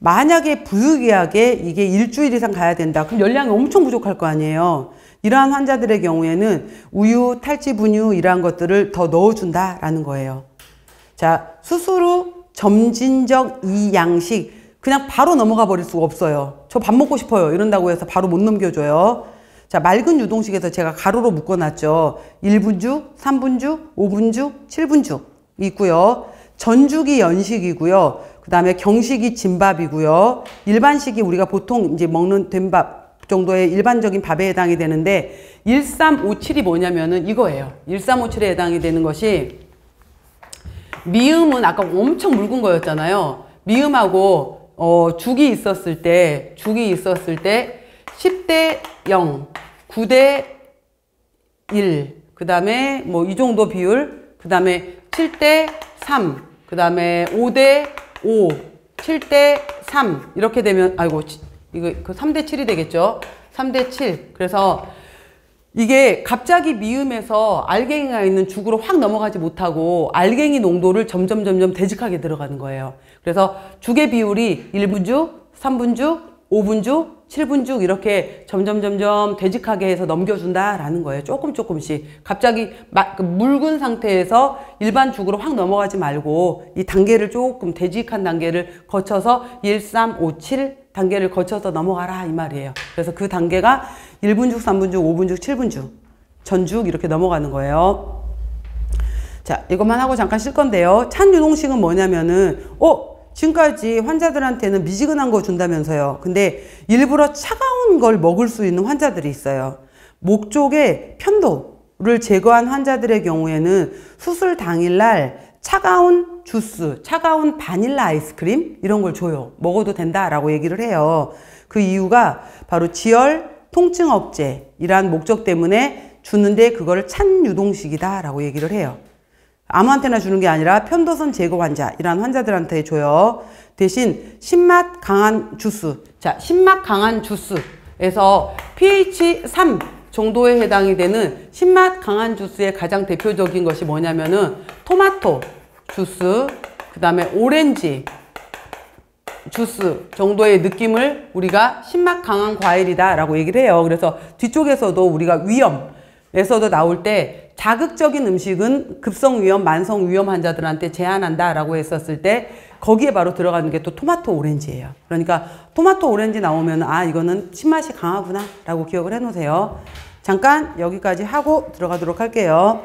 만약에 부득이하게 이게 일주일 이상 가야 된다. 그럼 열량이 엄청 부족할 거 아니에요. 이러한 환자들의 경우에는 우유, 탈지 분유 이러한 것들을 더 넣어준다라는 거예요. 자, 수술 후 점진적 이양식. 그냥 바로 넘어가 버릴 수가 없어요. 저 밥 먹고 싶어요. 이런다고 해서 바로 못 넘겨줘요. 자, 맑은 유동식에서 제가 가로로 묶어놨죠. 1분죽, 3분죽, 5분죽, 7분죽 있고요. 전죽이 연식이고요. 그 다음에 경식이 진밥이고요. 일반식이 우리가 보통 이제 먹는 된밥 정도의 일반적인 밥에 해당이 되는데 1357이 뭐냐면은 이거예요. 1357에 해당이 되는 것이 미음은 아까 엄청 묽은 거였잖아요. 미음하고 죽이 있었을 때 10대 0, 9대 1, 그 다음에 뭐 이 정도 비율, 그 다음에 7대 3, 그 다음에 5대 5, 7대 3 이렇게 되면 아이고 이거 그 3대 7이 되겠죠. 3대 7. 그래서 이게 갑자기 미음에서 알갱이가 있는 죽으로 확 넘어가지 못하고 알갱이 농도를 점점 되직하게 들어가는 거예요. 그래서 죽의 비율이 1분죽, 3분죽, 5분죽, 7분죽 이렇게 점점 되직하게 해서 넘겨준다라는 거예요. 조금씩. 갑자기 묽은 상태에서 일반 죽으로 확 넘어가지 말고 이 단계를 조금 되직한 단계를 거쳐서 1, 3, 5, 7 단계를 거쳐서 넘어가라 이 말이에요. 그래서 그 단계가 1분죽, 3분죽, 5분죽, 7분죽, 전죽 이렇게 넘어가는 거예요. 자, 이것만 하고 잠깐 쉴 건데요. 찬 유동식은 뭐냐면은 지금까지 환자들한테는 미지근한 거 준다면서요. 근데 일부러 차가운 걸 먹을 수 있는 환자들이 있어요. 목 쪽에 편도를 제거한 환자들의 경우에는 수술 당일날 차가운 주스, 차가운 바닐라 아이스크림 이런 걸 줘요. 먹어도 된다라고 얘기를 해요. 그 이유가 바로 지혈, 통증 억제 이러한 목적 때문에 주는데 그거를 찬 유동식이다라고 얘기를 해요. 아무한테나 주는 게 아니라 편도선 제거 환자 이런 환자들한테 줘요. 대신 신맛 강한 주스. 자, 신맛 강한 주스에서 pH 3 정도에 해당이 되는 신맛 강한 주스의 가장 대표적인 것이 뭐냐면은 토마토 주스, 그 다음에 오렌지 주스 정도의 느낌을 우리가 신맛 강한 과일이다 라고 얘기를 해요. 그래서 뒤쪽에서도 우리가 위염에서도 나올 때 자극적인 음식은 급성위염, 만성위염 환자들한테 제한한다 라고 했었을 때 거기에 바로 들어가는 게 또 토마토 오렌지예요. 그러니까 토마토 오렌지 나오면 이거는 신맛이 강하구나 라고 기억을 해 놓으세요. 잠깐 여기까지 하고 들어가도록 할게요.